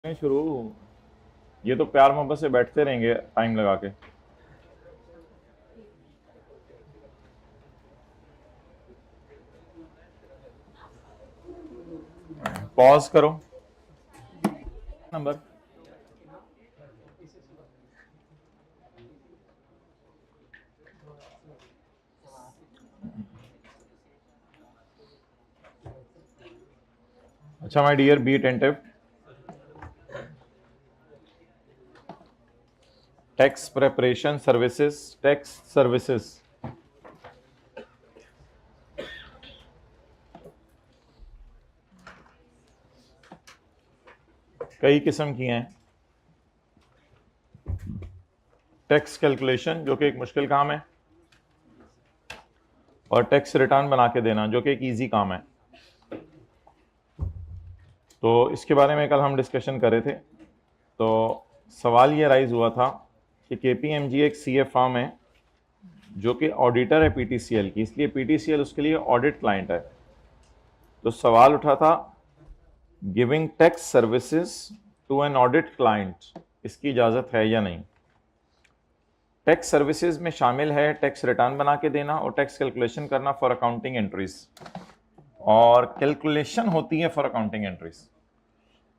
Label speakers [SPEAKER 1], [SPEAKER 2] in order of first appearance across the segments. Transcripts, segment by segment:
[SPEAKER 1] शुरू। ये तो प्यार मोहब्बत से बैठते रहेंगे टाइम लगा के। पॉज करो। नंबर अच्छा my dear, be attentive. Tax preparation services, tax services कई किस्म की हैं। टैक्स कैलकुलेशन जो कि एक मुश्किल काम है, और टैक्स रिटर्न बना के देना जो कि एक इजी काम है। तो इसके बारे में कल हम डिस्कशन कर रहे थे। तो सवाल ये राइज हुआ था कि केपीएमजी एक सीए फर्म है जो कि ऑडिटर है पीटीसीएल की, इसलिए पीटीसीएल उसके लिए ऑडिट क्लाइंट है। तो सवाल उठा था giving tax services to an audit client, इसकी इजाजत है या नहीं। टैक्स सर्विसेज में शामिल है टैक्स रिटर्न बना के देना और टैक्स कैलकुलेशन करना फॉर अकाउंटिंग एंट्रीज, और कैलकुलेशन होती है for accounting entries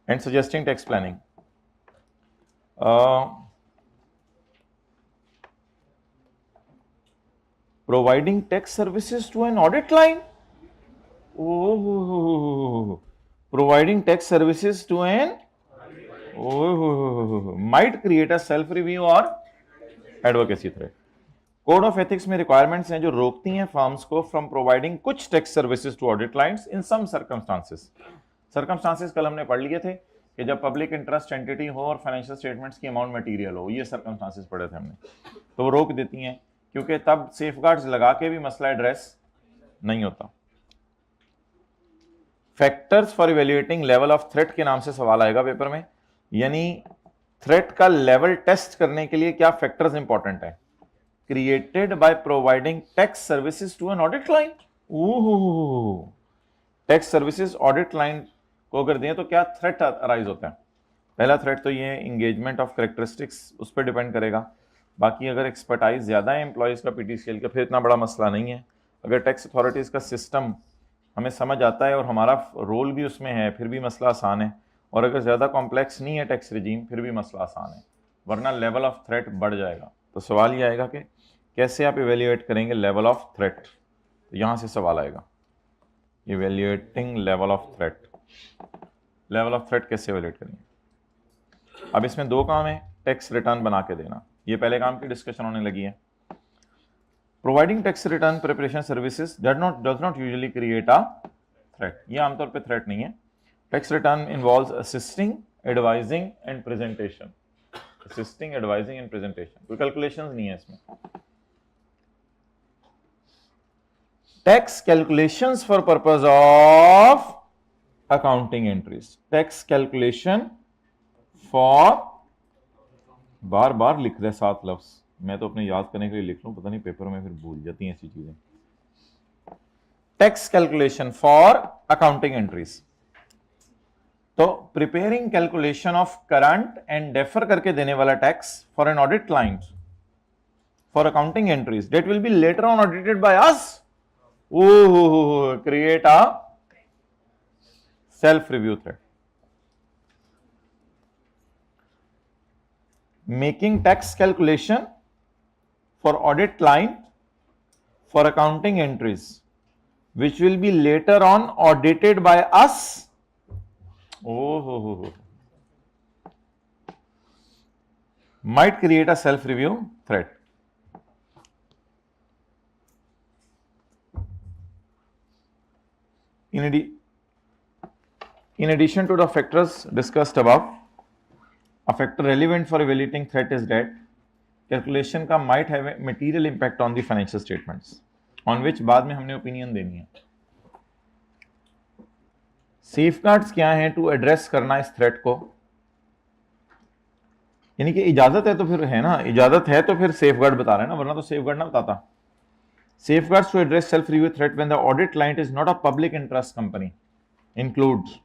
[SPEAKER 1] and suggesting tax planning. Providing tax services to an audit client, providing tax services to an might create a self review or advocacy threat। Code of ethics में requirements हैं जो रोकती हैं firms को from providing कुछ tax services to audit clients in some circumstances कल हमने पढ़ लिए थे कि जब पब्लिक इंटरेस्ट एंटिटी हो और फाइनेंशियल स्टेटमेंट्स की अमाउंट मटेरियल हो, ये सर्कमस्टांसेस पढ़े थे हमने। तो वो रोक देती हैं क्योंकि तब सेफगार्ड्स लगा के भी मसला एड्रेस नहीं होता। Factors for evaluating level of threat के नाम से सवाल आएगा पेपर में, यानी थ्रेट का लेवल टेस्ट करने के लिए क्या फैक्टर्स इंपॉर्टेंट है। Created by providing tax services to an audit client. Tax services audit client को अगर दें तो क्या थ्रेट अराइज होता है। पहला थ्रेट तो ये इंगेजमेंट ऑफ कैरेक्टरिस्टिक्स, उस पर डिपेंड करेगा। बाकी अगर एक्सपर्टाइज ज्यादा है एम्प्लॉयज का पीटीसीएल का, फिर इतना बड़ा मसला नहीं है। अगर टैक्स अथॉरिटीज का सिस्टम हमें समझ आता है और हमारा रोल भी उसमें है, फिर भी मसला आसान है। और अगर ज़्यादा कॉम्प्लेक्स नहीं है टैक्स रिजीम, फिर भी मसला आसान है, वरना लेवल ऑफ थ्रेट बढ़ जाएगा। तो सवाल ये आएगा कि कैसे आप इवेल्युएट करेंगे लेवल ऑफ थ्रेट। तो यहाँ से सवाल आएगा evaluating level of threat. Level of threat कैसे इवेल्युएट करेंगे। अब इसमें दो काम है, टैक्स रिटर्न बना के देना, ये पहले काम की डिस्कशन होने लगी है। Providing tax return preparation services does not usually create a threat, ये आमतौर पे थ्रेट नहीं है। Tax return involves assisting, advising and presentation. Assisting, advising and presentation, कोई कैलकुलेशंस नहीं है इसमें। Tax calculations for purpose of accounting entries. Tax calculation for, बार बार लिख रहे 7 लफ्ज, मैं तो अपने याद करने के लिए लिख लूं, पता नहीं पेपर में फिर भूल जाती हैं ऐसी चीजें। Tax calculation for accounting entries, तो preparing calculation of current and defer करके देने वाला tax for an audit client for accounting entries that will be later on audited by us, create a self review threat. Making tax calculation for audit client for accounting entries which will be later on audited by us, might create a self review threat। in addition to the factors discussed above, a factor relevant for evaluating threat is that calculation का might have material impact on the financial statements, on which बाद में हमने opinion देनी है। Safeguards क्या हैं to address करना इस थ्रेट को, यानी कि इजाजत है तो फिर है ना, इजाजत है तो फिर सेफगार्ड बता रहे हैं ना, वरना तो सेफगार्ड ना बताता। Safeguards to address self review threat when the audit client is not a public interest company includes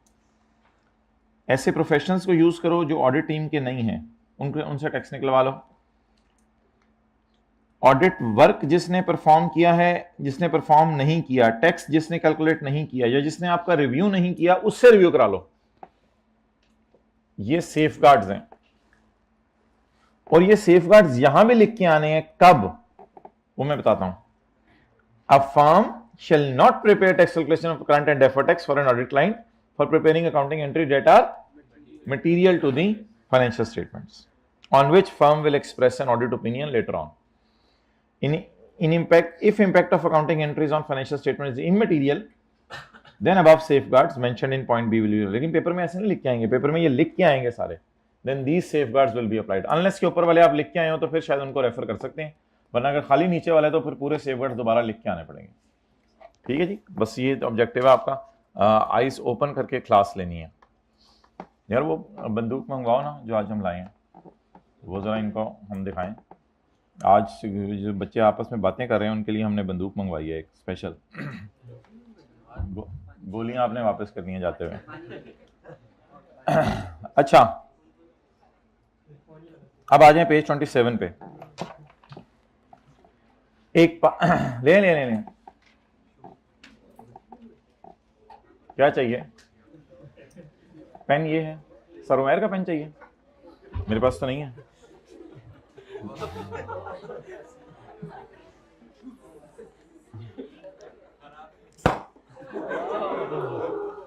[SPEAKER 1] ऐसे प्रोफेशनल्स को यूज करो जो ऑडिट टीम के नहीं हैं, उनसे टैक्स निकलवा लो। ऑडिट वर्क जिसने परफॉर्म किया है, जिसने परफॉर्म नहीं किया, टैक्स जिसने कैलकुलेट नहीं किया या जिसने आपका रिव्यू नहीं किया, उससे रिव्यू करा लो। ये सेफगार्ड्स हैं, और ये सेफगार्ड्स यहां भी लिख के आने हैं। कब, वो मैं बताता हूं। A firm shall not prepare tax calculation of current and deferred tax for an audit client for preparing accounting entries that are material to the financial statements, on which firm will express an audit opinion later on. In impact, if impact of accounting entries on financial statement is immaterial, then above safeguards mentioned in point B will be. लेकिन paper में ऐसे नहीं लिख के आएंगे, paper में ये लिख के आएंगे सारे। Then these safeguards will be applied. Unless के ऊपर वाले आप लिख के आए हो तो फिर शायद उनको रेफर कर सकते हैं, वरना अगर खाली नीचे वाले तो फिर पूरे सेफगार्ड्स दोबारा लिख के आने पड़ेंगे। ठीक है जी, बस ये ऑब्जेक्टिव है आपका। आइज ओपन करके क्लास लेनी है यार। वो बंदूक मंगवाओ ना जो आज हम लाए हैं, वो ज़रा इनको हम दिखाएं। आज जो बच्चे आपस में बातें कर रहे हैं उनके लिए हमने बंदूक मंगवाई है एक स्पेशल। गोलियां आपने वापस करनी है जाते हुए। अच्छा, अब आ जाए पेज 27 पे। एक ले ले ले ले क्या चाहिए? पेन ये है, सरोवर का पेन चाहिए, मेरे पास तो नहीं है।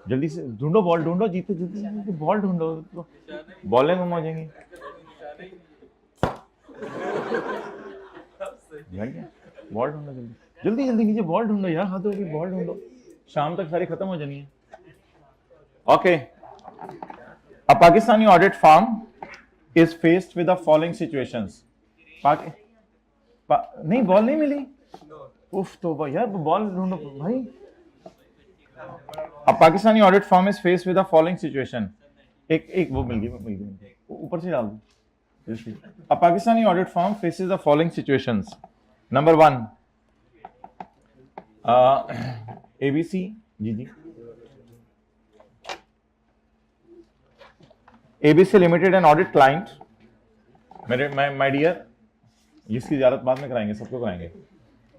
[SPEAKER 1] जल्दी से ढूंढो, बॉल ढूंढो, जीते जल्दी बॉल ढूंढो, बॉलें गुम हो जाएंगी। बॉल ढूंढो जल्दी जल्दी जल्दी, नीचे बॉल ढूंढो यार, हाथों की बॉल ढूंढो, शाम तक सारी खत्म हो जानी है। Okay, a Pakistani audit firm is faced with the following situations. नहीं, बॉल नहीं मिली। उफ तो यार, बॉल ढूंढो भाई। A Pakistani audit firm is faced with the following situation. एक वो मिल गई, ऊपर से डाल दो। A Pakistani audit firm faces the following situations. Number 1, ABC जी ABC Limited an audit client. My dear, इसकी इजाजत बाद में कराएंगे, सबको कराएंगे।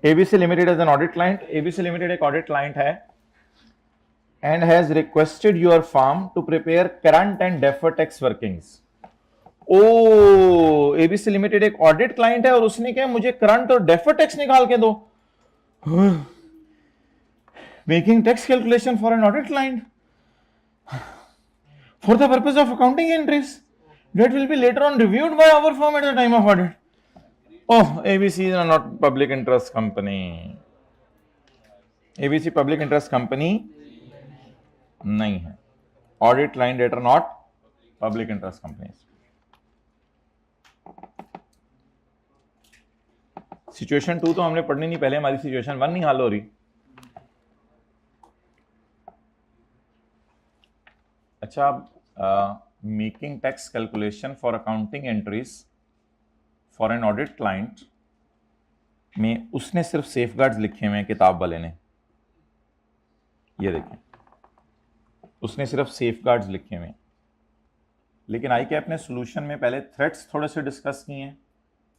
[SPEAKER 1] ABC Limited as an audit client. ABC Limited एक ऑडिट क्लाइंट है and has requested your firm to prepare current and deferred tax workings. ओ, ABC Limited एक ऑडिट क्लाइंट है और उसने क्या, मुझे करंट और डेफर्ड टैक्स निकाल के दो। Making tax calculation for an audit client for the purpose of accounting entries that will be later on reviewed by our firm at the time of audit. Oh, ABC is not public interest company. ABC public interest company नहीं है। Audit client that are not public interest companies. Situation 2 तो हमने पढ़नी नहीं, पहले हमारी situation 1 नहीं हल हो रही। अच्छा, making tax calculation for accounting entries for an audit client में उसने सिर्फ सेफगार्ड्स लिखे हुए हैं किताब वाले ने। ये देखें, उसने सिर्फ सेफगार्ड्स लिखे हुए हैं, लेकिन आई कैप ने सॉल्यूशन में पहले थ्रेट्स थोड़े से डिस्कस किए हैं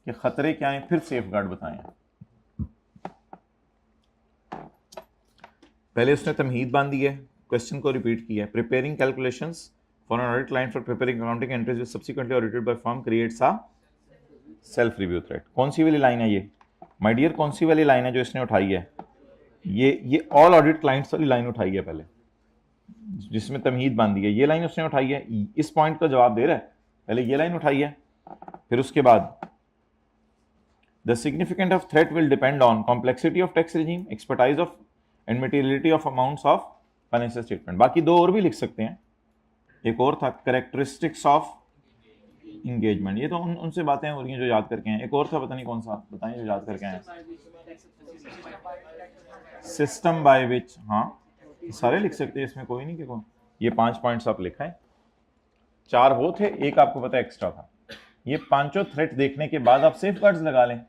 [SPEAKER 1] कि खतरे क्या हैं, फिर सेफगार्ड बताएं। पहले उसने तमहीद बांधी है, क्वेश्चन को रिपीट किया है। Preparing calculations for an audit client for preparing accounting entries which subsequently audited by firm creates a self review threat. कौन सी वाली लाइन है ये माय डियर? कौन सी वाली लाइन है जो इसने उठाई है? ये ऑल ऑडिट क्लाइंट्स वाली लाइन उठाई है पहले, जिसमें तमहीद बांधी है। ये लाइन उसने उठाई है, इस पॉइंट का जवाब दे रहा है। पहले ये लाइन उठाई है, फिर उसके बाद the significant of threat will depend on complexity of tax regime, expertise of and materiality of amounts of financial statement. बाकी 2 और भी लिख सकते हैं। एक और था कैरेक्टरिस्टिक्स ऑफ इंगेजमेंट, ये तो उनसे बातें हो रही हैं जो याद करके हैं। एक और था, पता नहीं कौन सा, बताएं जो याद करके हैं। सिस्टम बाय विच, हाँ सारे लिख सकते हैं, इसमें कोई नहीं कि कौन। ये 5 पॉइंट्स आप लिखा है, 4 वो थे, एक आपको पता एक्स्ट्रा था। ये 5 थ्रेट देखने के बाद आप सेफगार्ड्स लगा लें,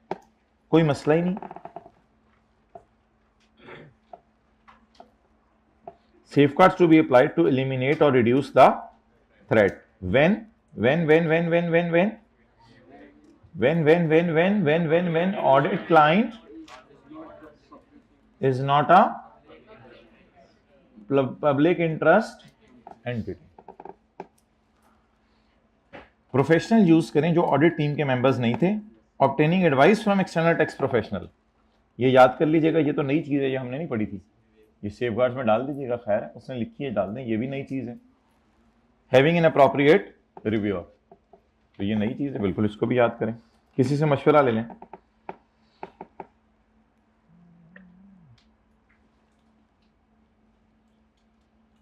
[SPEAKER 1] कोई मसला ही नहीं। Safeguards to be applied to eliminate or reduce the threat when audit client is not a public interest entity. Professional use करें जो ऑडिट टीम के मेंबर्स नहीं थे, obtaining advice from external tax professional. ये याद कर लीजिएगा, ये तो नई चीज है, ये हमने नहीं पढ़ी थी, ये सेफगार्ड्स में डाल दीजिएगा, खैर है उसने लिखी है डाल दें, ये भी नई चीज है। हैविंग एन अप्रोप्रिएट रिव्यूअर, तो ये नई चीज है, बिल्कुल इसको भी याद करें, किसी से मशवरा ले लें।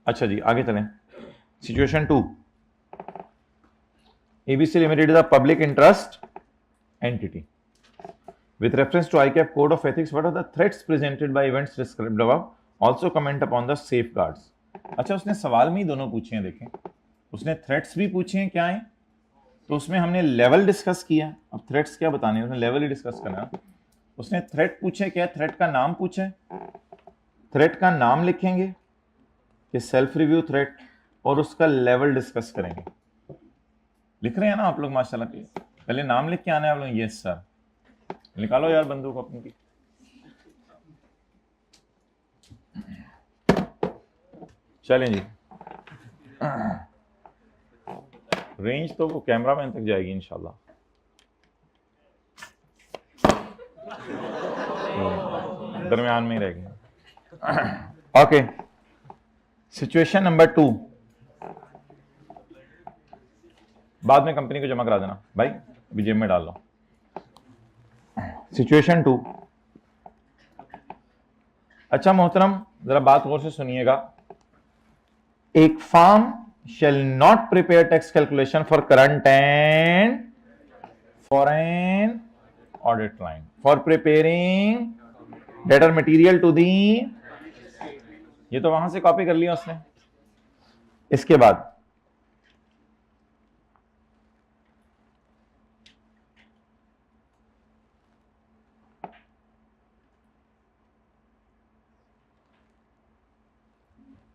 [SPEAKER 1] अच्छा जी आगे चलें। Situation 2, ABC Limited is a public interest entity. With reference to ICAP Code of Ethics, what are the threats presented by events described above? Also comment upon the safeguards. अच्छा उसने सवाल में ही दोनों पूछे हैं, देखें उसने थ्रेट्स भी पूछे हैं क्या है, तो उसमें हमने लेवल डिस्कस किया, अब थ्रेट्स क्या बताने, उसने लेवल ही डिस्कस करना। उसने थ्रेट पूछे क्या, थ्रेट का नाम पूछे, थ्रेट का नाम लिखेंगे कि सेल्फ रिव्यू थ्रेट, और उसका लेवल डिस्कस करेंगे। लिख रहे हैं ना आप लोग माशाल्लाह, पहले नाम लिख के आना है आप लोग। यस सर, निकालो यार बंदूक अपनी की। चलें जी, रेंज तो वो कैमरा मैन तक जाएगी इंशाल्लाह। दरमियान में ही रह गए। ओके, सिचुएशन नंबर 2, बाद में कंपनी को जमा करा देना भाई, अभी जेब में डाल लो। सिचुएशन 2, अच्छा मोहतरम जरा बात गौर से सुनिएगा। एक firm shall not prepare tax calculation for current and foreign audit line for preparing data material to the, ये तो वहां से कॉपी कर लिया उसने। इसके बाद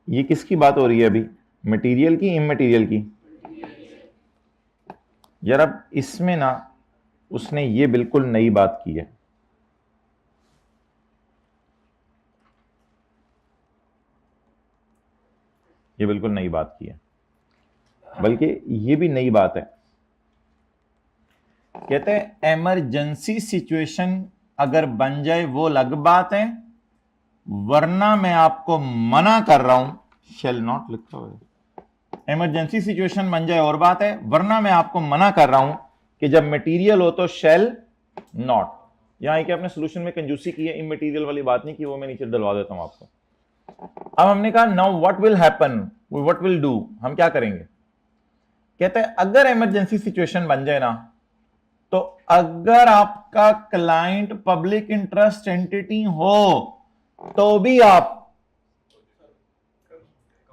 [SPEAKER 1] ये किसकी बात हो रही है अभी, मटेरियल की इमटेरियल की? यार अब इसमें ना उसने ये बिल्कुल नई बात की है, ये बिल्कुल नई बात की है, बल्कि ये भी नई बात है। कहते हैं इमरजेंसी सिचुएशन अगर बन जाए वो अलग बात है, वरना मैं आपको मना कर रहा हूं, शेल नॉट लिखा हुआ है। इमरजेंसी सिचुएशन बन जाए और बात है, वरना मैं आपको मना कर रहा हूं कि जब मटेरियल हो तो शेल नॉट। यहां कि आपने सोल्यूशन में कंजूसी की है, इमटेरियल वाली बात नहीं की, वो मैं नीचे डलवा देता हूं आपको। अब हमने कहा now what will happen, what will do, हम क्या करेंगे? कहते हैं अगर इमरजेंसी सिचुएशन बन जाए ना, तो अगर आपका क्लाइंट पब्लिक इंटरेस्ट एंटिटी हो तो भी आप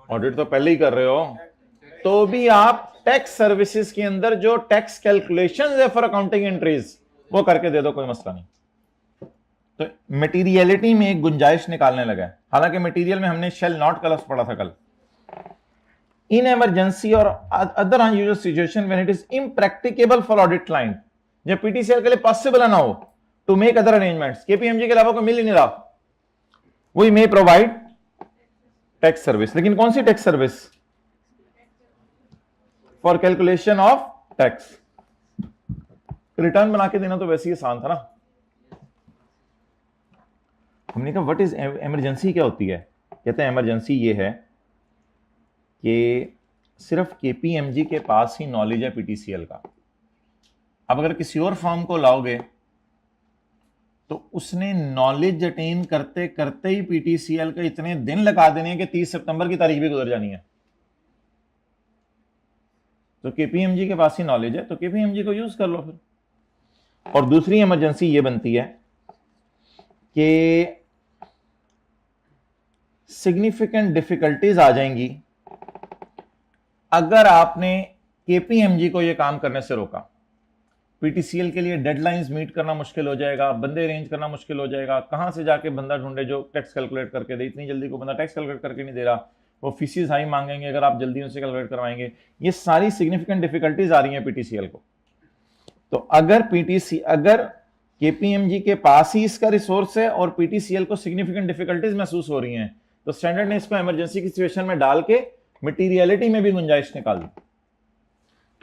[SPEAKER 1] ऑडिट तो पहले ही कर रहे हो, तो भी आप टैक्स सर्विसेज के अंदर जो टैक्स कैलकुलेशंस है फॉर अकाउंटिंग एंट्रीज वो करके दे दो, कोई मसला नहीं। तो मटेरियलिटी में एक गुंजाइश निकालने लगा है, हालांकि मटेरियल में हमने शेल नॉट का लफ्ज पढ़ा था कल। इन इमरजेंसी और other unusual situation when it is impracticable for audit client, जब पीटीसीएल के लिए पॉसिबल ना हो to make other arrangements, KPMG के अलावा कोई मिल ही नहीं रहा, we may provide tax service. लेकिन कौन सी tax service? For calculation of tax. Return बना के देना तो वैसे ही आसान था ना। हमने कहा व्हाट इज इमरजेंसी, क्या होती है? कहते हैं इमरजेंसी ये है कि सिर्फ केपीएमजी के पास ही नॉलेज है पीटीसीएल का। अब अगर किसी और फर्म को लाओगे तो उसने नॉलेज अटेन करते करते ही पीटीसीएल के इतने दिन लगा देने कि 30 सितंबर की तारीख भी गुजर जानी है। तो केपीएमजी के पास ही नॉलेज है, तो केपीएमजी को यूज कर लो फिर। और दूसरी इमरजेंसी ये बनती है कि सिग्निफिकेंट डिफिकल्टीज आ जाएंगी अगर आपने केपीएमजी को यह काम करने से रोका। पीटीसीएल के लिए डेडलाइंस मीट करना मुश्किल हो जाएगा, बंदे अरेंज करना मुश्किल हो जाएगा, कहां से जाके बंदा ढूंढे जो टैक्स कैलकुलेट करके दे, इतनी जल्दी को बंदा टैक्स कैलकुलेट करके नहीं दे रहा, वो फीसिस हाई मांगेंगे अगर आप जल्दी उनसे कैलकुलेट करवाएंगे। ये सारी सिग्निफिकेंट डिफिकल्टीज आ रही हैं पीटीसीएल को। तो अगर केपीएमजी के पास ही इसका रिसोर्स है और पीटीसीएल को सिग्निफिकेंट डिफिकल्टीज महसूस हो रही हैं, तो स्टैंडर्ड ने इसको इमरजेंसी की सिचुएशन में डाल के मटीरियलिटी में भी गुंजाइश निकाल दी।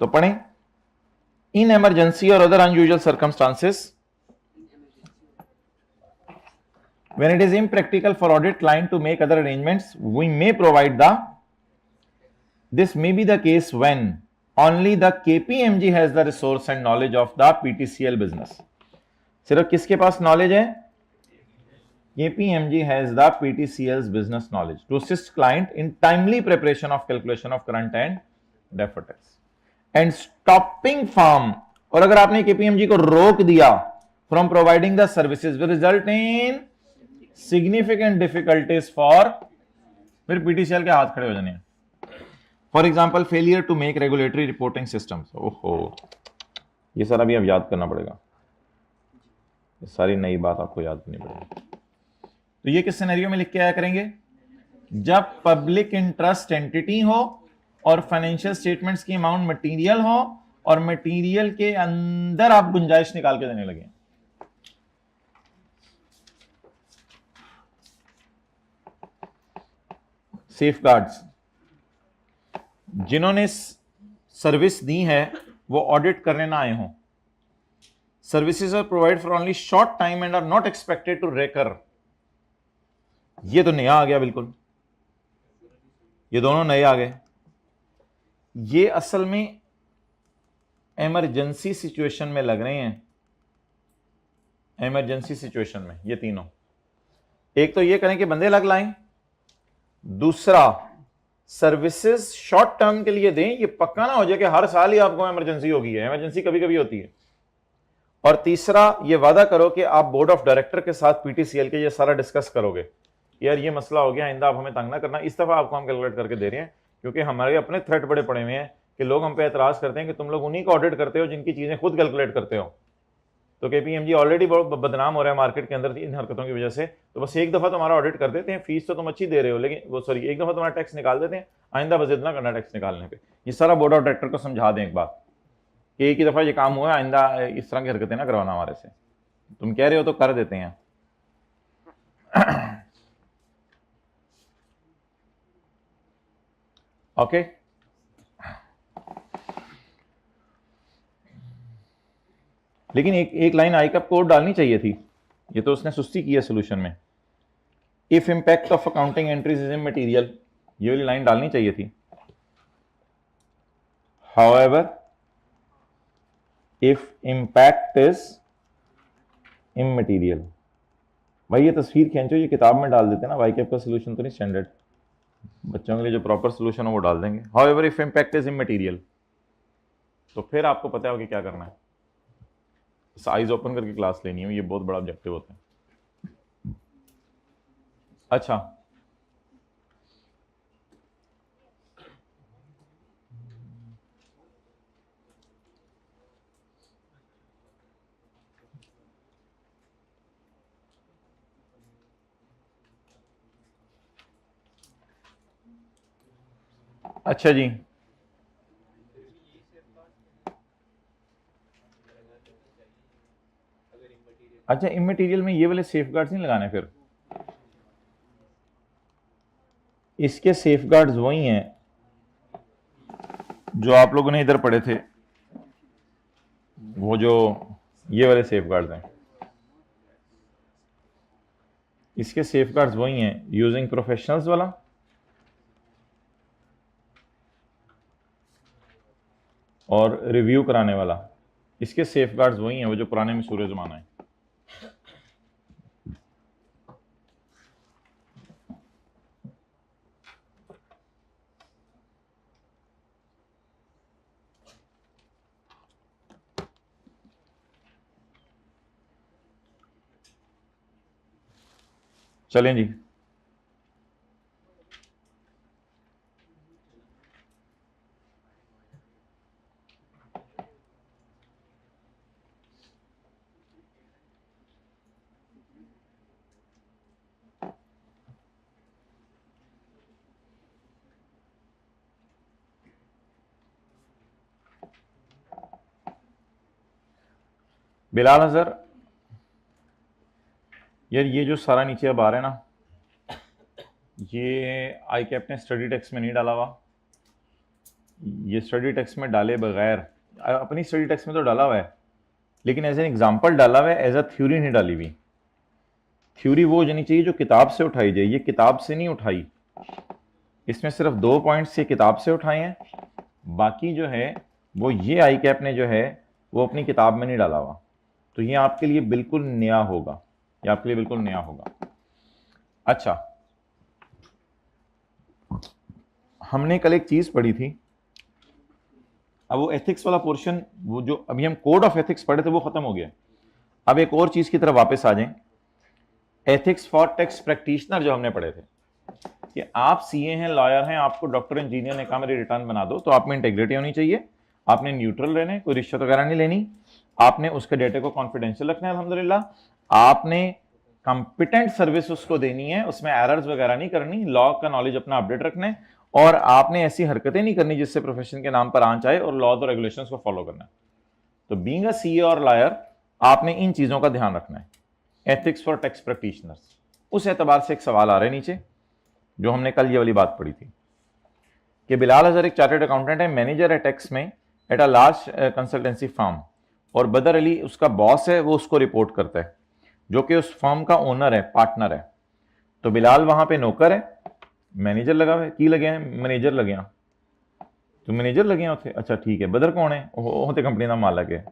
[SPEAKER 1] तो पढ़ें, इन इमरजेंसी और other unusual circumstances when it is impractical for audit client to make other arrangements, we may provide this may be the case when only the KPMG has the resource and knowledge of the PTCL business. सिर्फ किसके पास knowledge है? KPMG has the PTCL's business knowledge to assist client in timely preparation of calculation of current and deferred tax. And stopping firm, और अगर आपने KPMG को रोक दिया from providing the services will result in significant difficulties for, फिर PTCL के हाथ खड़े हो जाने हैं। For example, failure to make regulatory reporting systems. ओहो, ये सारा भी अब याद करना पड़ेगा, ये सारी नई बात आपको याद करनी पड़ेगी। तो ये किस सिनेरियो में लिख के आया करेंगे? जब पब्लिक इंटरेस्ट एंटिटी हो और फाइनेंशियल स्टेटमेंट्स की अमाउंट मटेरियल हो और मटेरियल के अंदर आप गुंजाइश निकाल के देने लगे। सेफगार्ड्स, जिन्होंने सर्विस दी है वो ऑडिट करने ना आए हों। Services are provide for only short time and are not expected to recur. ये तो नया आ गया, बिल्कुल ये दोनों नए आ गए। ये असल में इमरजेंसी सिचुएशन में लग रहे हैं, इमरजेंसी सिचुएशन में ये तीनों। एक तो ये करें कि बंदे लग लाएं, दूसरा सर्विसेज शॉर्ट टर्म के लिए दें, ये पक्का ना हो जाए कि हर साल ही आपको इमरजेंसी होगी है, इमरजेंसी कभी कभी होती है। और तीसरा ये वादा करो कि आप बोर्ड ऑफ डायरेक्टर के साथ पीटीसीएल के ये सारा डिस्कस करोगे, यार ये मसला हो गया, आइंदा आप हमें तंग ना करना। इस दफा आपको हम कैलकुलेट करके दे रहे हैं क्योंकि हमारे अपने थ्रेट बड़े पड़े हुए हैं कि लोग हम पे एतराज करते हैं कि तुम लोग उन्हीं को ऑडिट करते हो जिनकी चीजें खुद कैलकुलेट करते हो। तो केपीएमजी ऑलरेडी बहुत बदनाम हो रहा है मार्केट के अंदर इन हरकतों की वजह से। तो बस एक दफा तुम्हारा ऑडिट कर देते हैं, फीस तो तुम अच्छी दे रहे हो, लेकिन वो सॉरी एक दफा तुम्हारा टैक्स निकाल देते हैं, आइंदा बस इतना करना टैक्स निकालने पे। ये सारा बोर्ड ऑफ डायरेक्टर को समझा दें एक बात कि एक ही दफा ये काम हुआ है, आइंदा इस तरह की हरकतें ना करवाना हमारे से। तुम कह रहे हो तो कर देते हैं। ओके लेकिन एक लाइन आईकैप कोड डालनी चाहिए थी, ये तो उसने सुस्ती की है सोल्यूशन में। If impact of accounting entries is immaterial, ये वाली लाइन डालनी चाहिए थी। However if impact is immaterial, भाई ये तस्वीर खींचो, ये किताब में डाल देते ना, आईकैप का सोल्यूशन तो नहीं स्टैंडर्ड, बच्चों के लिए जो प्रॉपर सोल्यूशन है वो डाल देंगे। However if impact is immaterial, तो फिर आपको पता है कि क्या करना है, साइज ओपन करके क्लास लेनी है, ये बहुत बड़ा ऑब्जेक्टिव होता है। अच्छा जी, अच्छा इमटेरियल में ये वाले सेफगार्ड्स नहीं लगाने, फिर इसके सेफगार्ड्स वही हैं जो आप लोगों ने इधर पढ़े थे, वो जो ये वाले सेफगार्ड्स हैं, इसके सेफगार्ड्स वही हैं, यूजिंग प्रोफेशनल्स वाला और रिव्यू कराने वाला। इसके सेफगार्ड्स वही हैं वो जो पुराने मशहूर ज़माना है। चलें जी, बिलाल अजहर, यार ये जो सारा नीचे अब आ रहा है ना, ये आई कैप ने स्टडी टेक्स्ट में नहीं डाला हुआ, ये स्टडी टेक्स्ट में डाले बगैर, अपनी स्टडी टेक्स्ट में तो डाला हुआ है लेकिन एज एन एग्जाम्पल डाला हुआ है, एज अ थ्योरी नहीं डाली हुई। थ्योरी वो होनी चाहिए जो किताब से उठाई जाए, ये किताब से नहीं उठाई, इसमें सिर्फ 2 पॉइंट्स ये किताब से उठाए हैं, बाकी जो है वो ये आई कैप ने जो है वो अपनी किताब में नहीं डाला हुआ। तो ये आपके लिए बिल्कुल नया होगा, ये आपके लिए बिल्कुल नया होगा। अच्छा, हमने कल एक चीज पढ़ी थी, अब वो एथिक्स वाला पोर्शन, वो जो अभी हम कोड ऑफ एथिक्स पढ़े थे वो खत्म हो गया। अब एक और चीज की तरफ वापस आ जाएं, एथिक्स फॉर टैक्स प्रैक्टिशनर जो हमने पढ़े थे कि आप सीए हैं, लॉयर हैं, आपको डॉक्टर इंजीनियर ने कहा मेरी रिटर्न बना दो, तो आप में इंटेग्रिटी होनी चाहिए, आपने न्यूट्रल रहने, कोई रिश्वत वगैरह नहीं लेनी, आपने उसके डेटे को कॉन्फिडेंशियल रखना है अल्हम्दुलिल्लाह, आपने कंपिटेंट सर्विस उसको देनी है, उसमें एरर्स वगैरह नहीं करनी, लॉ का नॉलेज अपना अपडेट रखना है, और आपने ऐसी हरकतें नहीं करनी जिससे प्रोफेशन के नाम पर आंच आए, और लॉ और रेगुलेशंस को फॉलो करना है। तो बीइंग अ सीए और लॉयर आपने इन चीजों का ध्यान रखना है। एथिक्स फॉर टैक्स प्रैक्टिशनर्स, उस एतबार से एक सवाल आ रहा है नीचे, जो हमने कल ये वाली बात पढ़ी थी कि बिलाल अजहर एक चार्टर्ड अकाउंटेंट है, मैनेजर है टैक्स में at a large consultancy firm, और बदर अली उसका बॉस है, वो उसको रिपोर्ट करता है, जो कि उस फर्म का ओनर है, पार्टनर है। तो बिलाल वहां पे नौकर है, मैनेजर लगा हुआ है, की लगे हैं, मैनेजर लगे हैं, तो मैनेजर लगे हैं उसे, अच्छा ठीक है, बदर कौन है, होते कंपनी का मालिक है।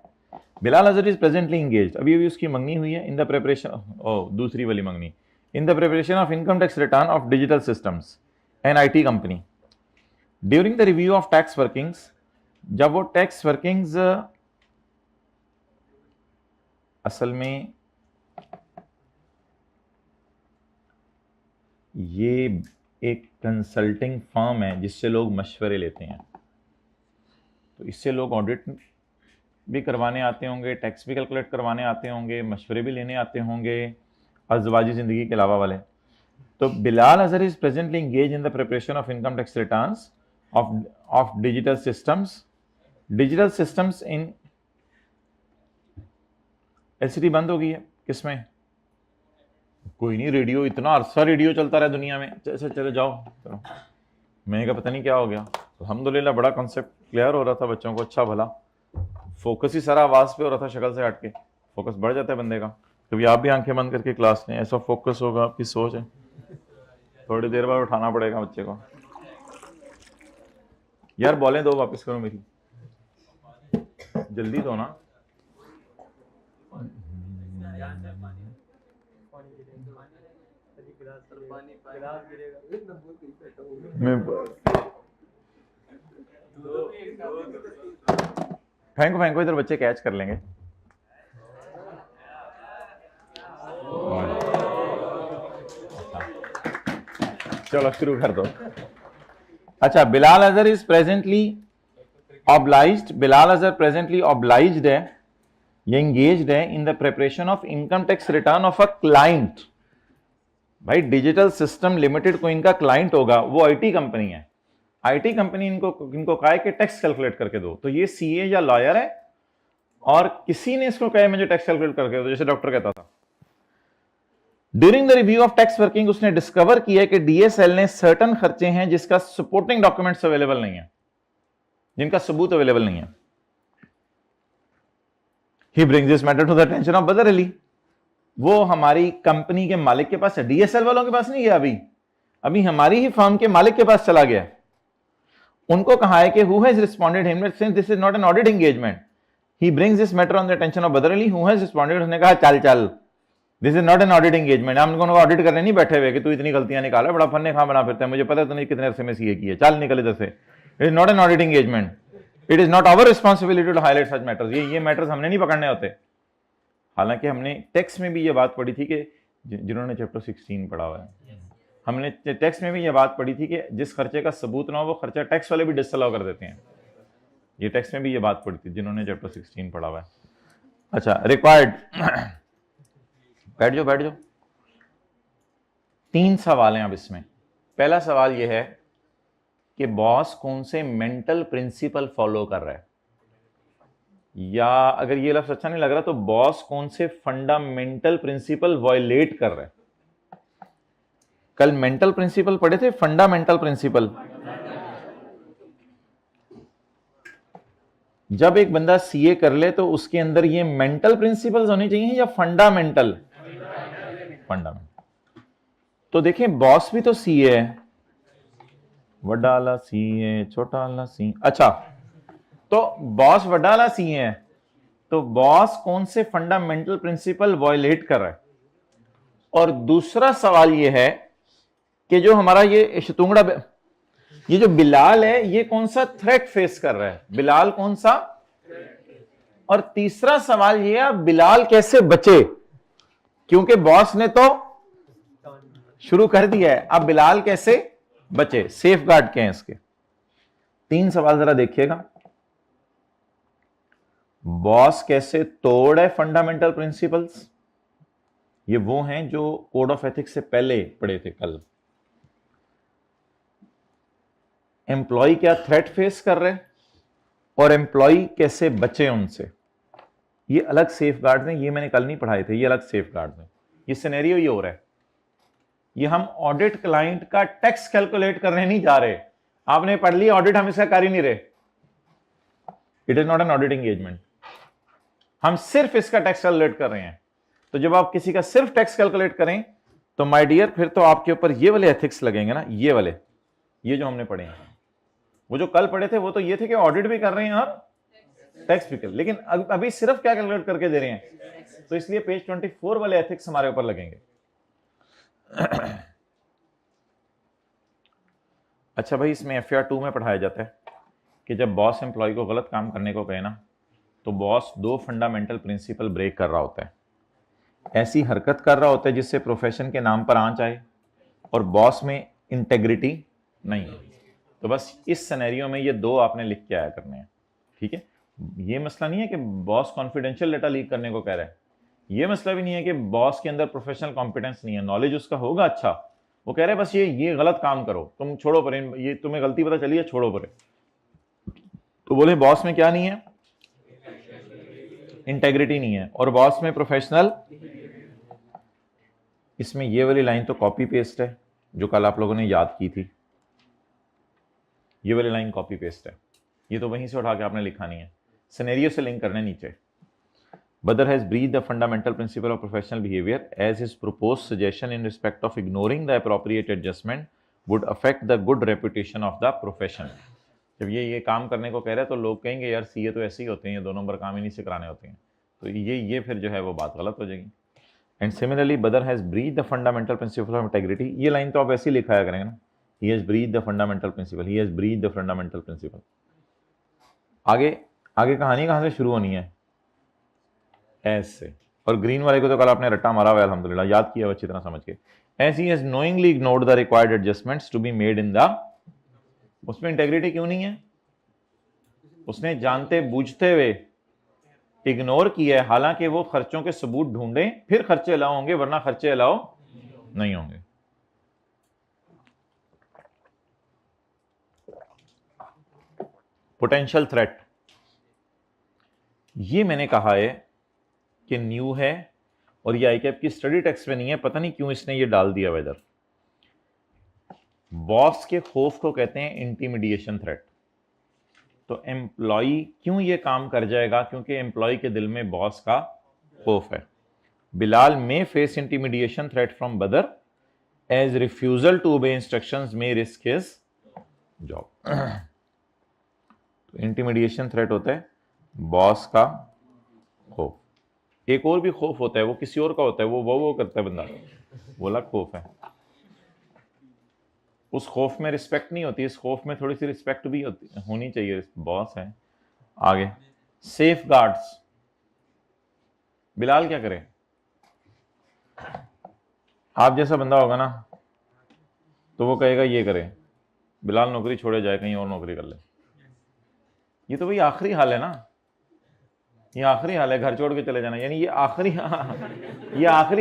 [SPEAKER 1] Bilal Azhar is presently engaged, अभी अभी उसकी मंगनी हुई है, इन द प्रिपरेशन, दूसरी वाली मंगनी, in the preparation of income tax return of digital systems an IT company during the review of tax workings. जब वो टैक्स वर्किंग्स असल में ये एक कंसल्टिंग फर्म है जिससे लोग मशवरे लेते हैं, तो इससे लोग ऑडिट भी करवाने आते होंगे, टैक्स भी कैलकुलेट करवाने आते होंगे, मशवरे भी लेने आते होंगे, अज़वाजी ज़िंदगी के अलावा वाले। तो Bilal Azhar is presently engage in the preparation of income tax returns of digital systems in LCD बंद हो गई है, किसमें, कोई नहीं, रेडियो, इतना अरसा रेडियो चलता रहा दुनिया में, चलो चलो जाओ चलो, मैंने कहा पता नहीं क्या हो गया। अल्हम्दुलिल्लाह बड़ा कॉन्सेप्ट क्लियर हो रहा था बच्चों को, अच्छा भला, फोकस ही सारा आवाज पे हो रहा था, शक्ल से हट के फोकस बढ़ जाता है बंदे का। कभी आप भी आंखें बंद करके क्लास लें, ऐसा फोकस होगा, आपकी सोच है, थोड़ी देर बाद उठाना पड़ेगा बच्चे को। यार बॉलें दो वापस करो मेरी, जल्दी दो ना। फेंको फेंको इधर, बच्चे कैच कर लेंगे। चलो शुरू कर दो। अच्छा, Bilal Azhar is presently obliged, Bilal Azhar presently obliged है, ये इंगेज्ड है in the preparation of income tax return of a client. भाई डिजिटल सिस्टम लिमिटेड को इनका क्लाइंट होगा, वो आईटी कंपनी है, आईटी कंपनी इनको कहा है कि टैक्स कैलकुलेट करके दो, तो ये सीए या लॉयर है और किसी ने इसको कहा मुझे टैक्स कैलकुलेट करके दो, जैसे डॉक्टर कहता था। During the review of tax working उसने डिस्कवर किया कि डीएसएल ने सर्टन खर्चे हैं जिसका सपोर्टिंग डॉक्यूमेंट्स अवेलेबल नहीं है, जिनका सबूत अवेलेबल नहीं है। He brings this matter to the attention of Badar Ali, वो हमारी कंपनी के मालिक के पास है, डीएसएल वालों के पास नहीं गया, अभी हमारी ही फर्म के मालिक के पास चला गया। उनको कहा है कि who has responded him since this is not an audit engagement, he brings this matter on the attention of Badar Ali who has responded. उसने कहा चल चल, this is not an audit engagement, हम उनको ऑडिट करने नहीं बैठे हुए कि तू इतनी गलतियां निकाला, बड़ा फन्ने खा बना फिरता है, मुझे पता है तूने कितने अरसे में सीए की है, चल निकल इधर से। It is not an audit engagement, it is not our responsibility to highlight such matters, ये मैटर्स हमने नहीं पकड़ने होते। हालांकि हमने टैक्स में भी ये बात पढ़ी थी कि जिन्होंने चैप्टर 16 पढ़ा हुआ है, हमने टैक्स में भी ये बात पढ़ी थी कि जिस खर्चे का सबूत ना हो वो खर्चा टैक्स वाले भी डिसअलाउ कर देते हैं। ये टैक्स में भी ये बात पढ़ी थी जिन्होंने चैप्टर 16 पढ़ा हुआ है। अच्छा, रिक्वायर्ड, बैठ जाओ। 3 सवाल हैं अब इसमें। पहला सवाल यह है कि बॉस कौन से मेंटल प्रिंसिपल फॉलो कर रहा है। या अगर ये लफ्ज अच्छा नहीं लग रहा तो बॉस कौन से फंडामेंटल प्रिंसिपल वायलेट कर रहा है। कल मेंटल प्रिंसिपल पढ़े थे, फंडामेंटल प्रिंसिपल। जब एक बंदा सीए कर ले तो उसके अंदर ये मेंटल प्रिंसिपल्स होने चाहिए या फंडामेंटल? फंडामेंटल। तो देखें बॉस भी तो सीए है, वड्डा वाला सीए, छोटा वाला सी। अच्छा, तो बॉस वड्डा वाला सीए है, तो बॉस कौन से फंडामेंटल प्रिंसिपल वायलेट कर रहा है? और दूसरा सवाल ये है कि जो हमारा ये शतुंगड़ा, ये जो बिलाल है, ये कौन सा थ्रेट फेस कर रहा है? बिलाल कौन सा? और तीसरा सवाल ये है बिलाल कैसे बचे, क्योंकि बॉस ने तो शुरू कर दिया है, अब बिलाल कैसे बचे, सेफ गार्ड क्या है इसके? तीन सवाल जरा देखिएगा। बॉस कैसे तोड़ फंडामेंटल प्रिंसिपल्स, ये वो हैं जो कोड ऑफ एथिक्स से पहले पढ़े थे कल। एम्प्लॉय क्या थ्रेट फेस कर रहे और एम्प्लॉय कैसे बचे उनसे, ये अलग सेफ गार्ड हैं, ये मैंने कल नहीं पढ़ाए थे, ये अलग सेफ गार्ड हैं। ये सिनेरियो ये हो रहा है, ये हम ऑडिट क्लाइंट का टैक्स कैलकुलेट करने नहीं जा रहे। आपने पढ़ लिया ऑडिट, हम इसका कर ही नहीं रहे। It is not an audit engagement, हम सिर्फ इसका टैक्स कैलकुलेट कर रहे हैं। तो जब आप किसी का सिर्फ टैक्स कैलकुलेट करें तो माय डियर फिर तो आपके ऊपर ये वाले एथिक्स लगेंगे ना, ये वाले, ये जो हमने पढ़े हैं। वो जो कल पढ़े थे वो तो ये थे कि ऑडिट भी कर रहे हैं और टैक्स भी कर, लेकिन अभी सिर्फ क्या कैलकुलेट करके दे रहे हैं, तो इसलिए पेज 24 वाले एथिक्स हमारे ऊपर लगेंगे। अच्छा भाई, इसमें FAR 2 में पढ़ाया जाता है कि जब बॉस एम्प्लॉय को गलत काम करने को कहे ना, तो बॉस दो फंडामेंटल प्रिंसिपल ब्रेक कर रहा होता है। ऐसी हरकत कर रहा होता है जिससे प्रोफेशन के नाम पर आंच आए और बॉस में इंटेग्रिटी नहीं है। तो बस इस सिनेरियो में ये दो आपने लिख के आया करने हैं, ठीक है। ये मसला नहीं है कि बॉस कॉन्फिडेंशियल डाटा लीक करने को कह रहा है, ये मसला भी नहीं है कि बॉस के अंदर प्रोफेशनल कॉम्पिटेंस नहीं है, नॉलेज उसका होगा अच्छा, वो कह रहे हैं बस ये गलत काम करो, तुम छोड़ो परे, ये तुम्हें गलती पता चली है, छोड़ो परे। तो बोले बॉस में क्या नहीं है? इंटेग्रिटी नहीं है, और बॉस में प्रोफेशनल। इसमें ये वाली लाइन तो कॉपी पेस्ट है जो कल आप लोगों ने याद की थी, ये वाली लाइन कॉपी पेस्ट है, ये तो वहीं से उठा के आपने लिखा नहीं है, सिनेरियो से लिंक करने नीचे। Badr has breached the fundamental principle of professional behavior as his proposed suggestion in respect of ignoring the appropriate adjustment would affect the good reputation of the profession। जब ये काम करने को कह रहे हैं तो लोग कहेंगे यार सीए तो ऐसे ही होते हैं, ये 2 नंबर काम ही नहीं से कराने होते हैं, तो ये फिर जो है वो बात गलत हो जाएगी। And similarly Badr has breached the fundamental principle of integrity, ये लाइन तो आप ऐसे ही लिखाया करेंगे ना, he has breached the fundamental principle, he has breached the fundamental principle। आगे कहानी कहाँ से शुरू होनी है? ऐसे। और ग्रीन वाले को तो कल आपने रट्टा मारा हुआ है, अल्हम्दुलिल्लाह याद किया अच्छी तरह समझ के। As he has knowingly ignored the required adjustments to be made in the, उसमें इंटेग्रिटी क्यों नहीं है? उसने जानते बूझते हुए इग्नोर किया है, हालांकि वो खर्चों के सबूत ढूंढे फिर खर्चे अलाउ होंगे, वरना खर्चे अलाउ नहीं होंगे। पोटेंशियल थ्रेट, ये मैंने कहा है कि न्यू है और ये आईकैप की स्टडी टेक्स्ट में नहीं है, पता नहीं क्यों इसने ये डाल दिया इधर। बॉस के खौफ को कहते हैं इंटिमिडिएशन थ्रेट। तो एम्प्लॉय क्यों ये काम कर जाएगा? क्योंकि एम्प्लॉय के दिल में बॉस का खौफ है। Bilal may face intimidation threat from Badar as refusal to obey instructions may risk his job. तो इंटिमिडिएशन थ्रेट होता है बॉस का खौफ। एक और भी खौफ होता है, वो किसी और का होता है, वो करता है बंदा, वो अलग खौफ है। उस खौफ में रिस्पेक्ट नहीं होती, इस खौफ में थोड़ी सी रिस्पेक्ट भी होनी चाहिए, बॉस है। आगे सेफ गार्ड्स, बिलाल क्या करे? आप जैसा बंदा होगा ना तो वो कहेगा ये करे, बिलाल नौकरी छोड़े जाए कहीं और नौकरी कर ले। ये तो भाई आखिरी हाल है ना, ये आखिरी हाल है, घर छोड़ के चले जाना, यानी ये आखिरी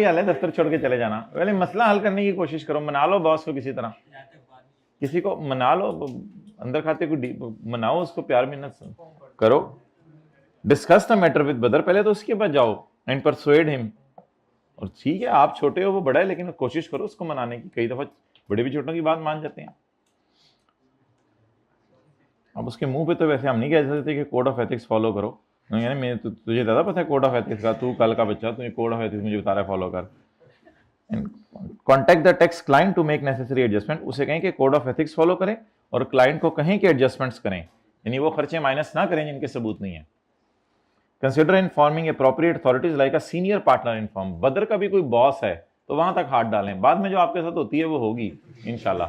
[SPEAKER 1] हाल है, दफ्तर छोड़ के चले जाना। पहले मसला हल करने की कोशिश करो, मना लो बॉस को, किसी तरह किसी को मना लो, अंदर खाते को मनाओ, उसको प्यार मिन्नत करो। डिस्कस द मैटर विद बदर, पहले तो उसके बाद जाओ एंड परसुएड हिम। और ठीक है आप छोटे हो वो बड़ा है, लेकिन कोशिश करो उसको मनाने की। कई दफा बड़े भी छोटों की बात मान जाते हैं। अब उसके मुंह पे तो वैसे हम नहीं कह सकते कि कोड ऑफ एथिक्स फॉलो करो, यानी मैं तुझे ज़्यादा पता है कोड ऑफ एथिक्स का, तू कल का बच्चा, तुझे कोड ऑफ एथिक्स मुझे बता रहा है फॉलो कर। Contact the tax client to make necessary adjustment, उसे कहें कि कोड ऑफ एथिक्स फॉलो करें और क्लाइंट को कहें कि एडजस्टमेंट्स करें, यानी वो खर्चे माइनस ना करें जिनके सबूत नहीं है। Consider informing appropriate authorities like a senior partner inform, बदर का भी कोई बॉस है तो वहां तक हाथ डालें, बाद में जो आपके साथ होती है वो होगी इंशाल्लाह।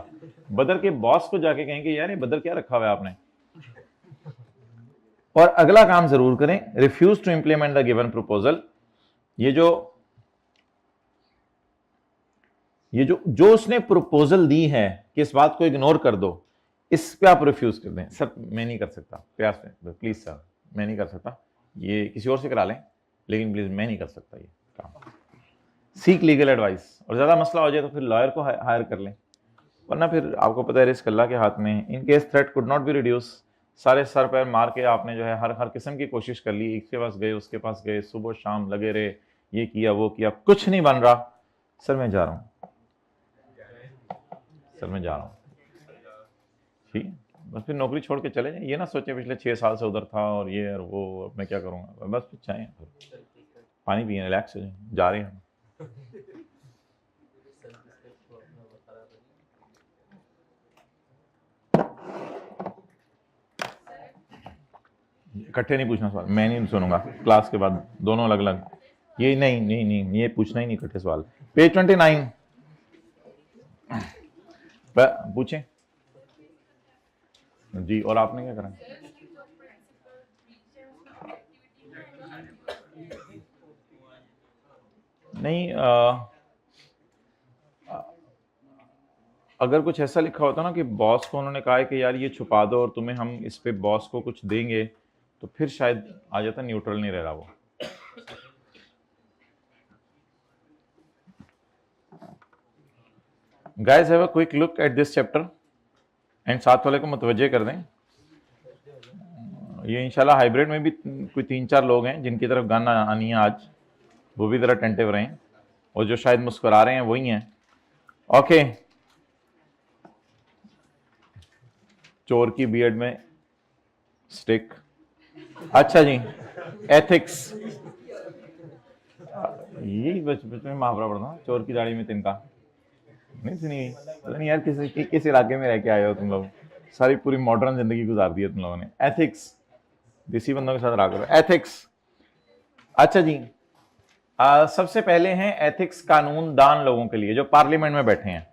[SPEAKER 1] बदर के बॉस को जाके कहें कि यार ये बदर क्या रखा हुआ है आपने। और अगला काम जरूर करें, refuse to implement the given proposal, ये जो उसने प्रपोजल दी है कि इस बात को इग्नोर कर दो, इस पे आप रिफ्यूज कर दें। सर मैं नहीं कर सकता, प्यार से प्लीज सर मैं नहीं कर सकता, ये किसी और से करा लें, लेकिन प्लीज मैं नहीं कर सकता ये काम। सीक लीगल एडवाइस, और ज्यादा मसला हो जाए तो फिर लॉयर को हायर कर लें, वरना फिर आपको पता है रिस्क अल्लाह के हाथ में। In case threat could not be reduce, सारे सर पैर मार के आपने जो है हर किस्म की कोशिश कर ली, इसके पास गए उसके पास गए, सुबह शाम लगे रहे, ये किया वो किया, कुछ नहीं बन रहा, सर मैं जा रहा हूँ, सर मैं जा रहा हूँ, ठीक बस फिर नौकरी छोड़ के चले जाए। ये ना सोचे पिछले 6 साल से उधर था और ये और वो, अब मैं क्या करूँगा, बस फिर चाहें पानी पिए रिलैक्स हो जाए, जा रहे हैं। इकट्ठे नहीं पूछना सवाल, मैं नहीं सुनूंगा क्लास के बाद, दोनों अलग अलग, ये नहीं नहीं नहीं ये पूछना ही नहीं इकट्ठे सवाल। पेज 29 पूछें जी। और आपने क्या करा? नहीं अगर कुछ ऐसा लिखा होता ना कि बॉस को उन्होंने कहा है कि यार ये छुपा दो और तुम्हें हम इस पे बॉस को कुछ देंगे, तो फिर शायद आ जाता, न्यूट्रल नहीं रह रहा वो। Guys have a quick look at this chapter and साथ वाले को मुतवज्जे कर दें। ये इंशाल्लाह हाइब्रिड में भी कोई 3-4 लोग हैं जिनकी तरफ गन आनी है आज, वो भी जरा टेंटिव रहें, और जो शायद मुस्कुरा रहे हैं वही हैं। ओके, चोर की बियर्ड में स्टिक, अच्छा जी एथिक्स, यही बचपन में महावरा पढ़ना, चोर की दाढ़ी में तिनका, नहीं सुनी? पता नहीं यार किस इलाके में रह के आए हो तुम लोग, सारी पूरी मॉडर्न जिंदगी गुजार दी है तुम लोगों ने। एथिक्स देसी बंदों के साथ रहा करो। एथिक्स, अच्छा जी सबसे पहले हैं एथिक्स कानून दान लोगों के लिए जो पार्लियामेंट में बैठे हैं,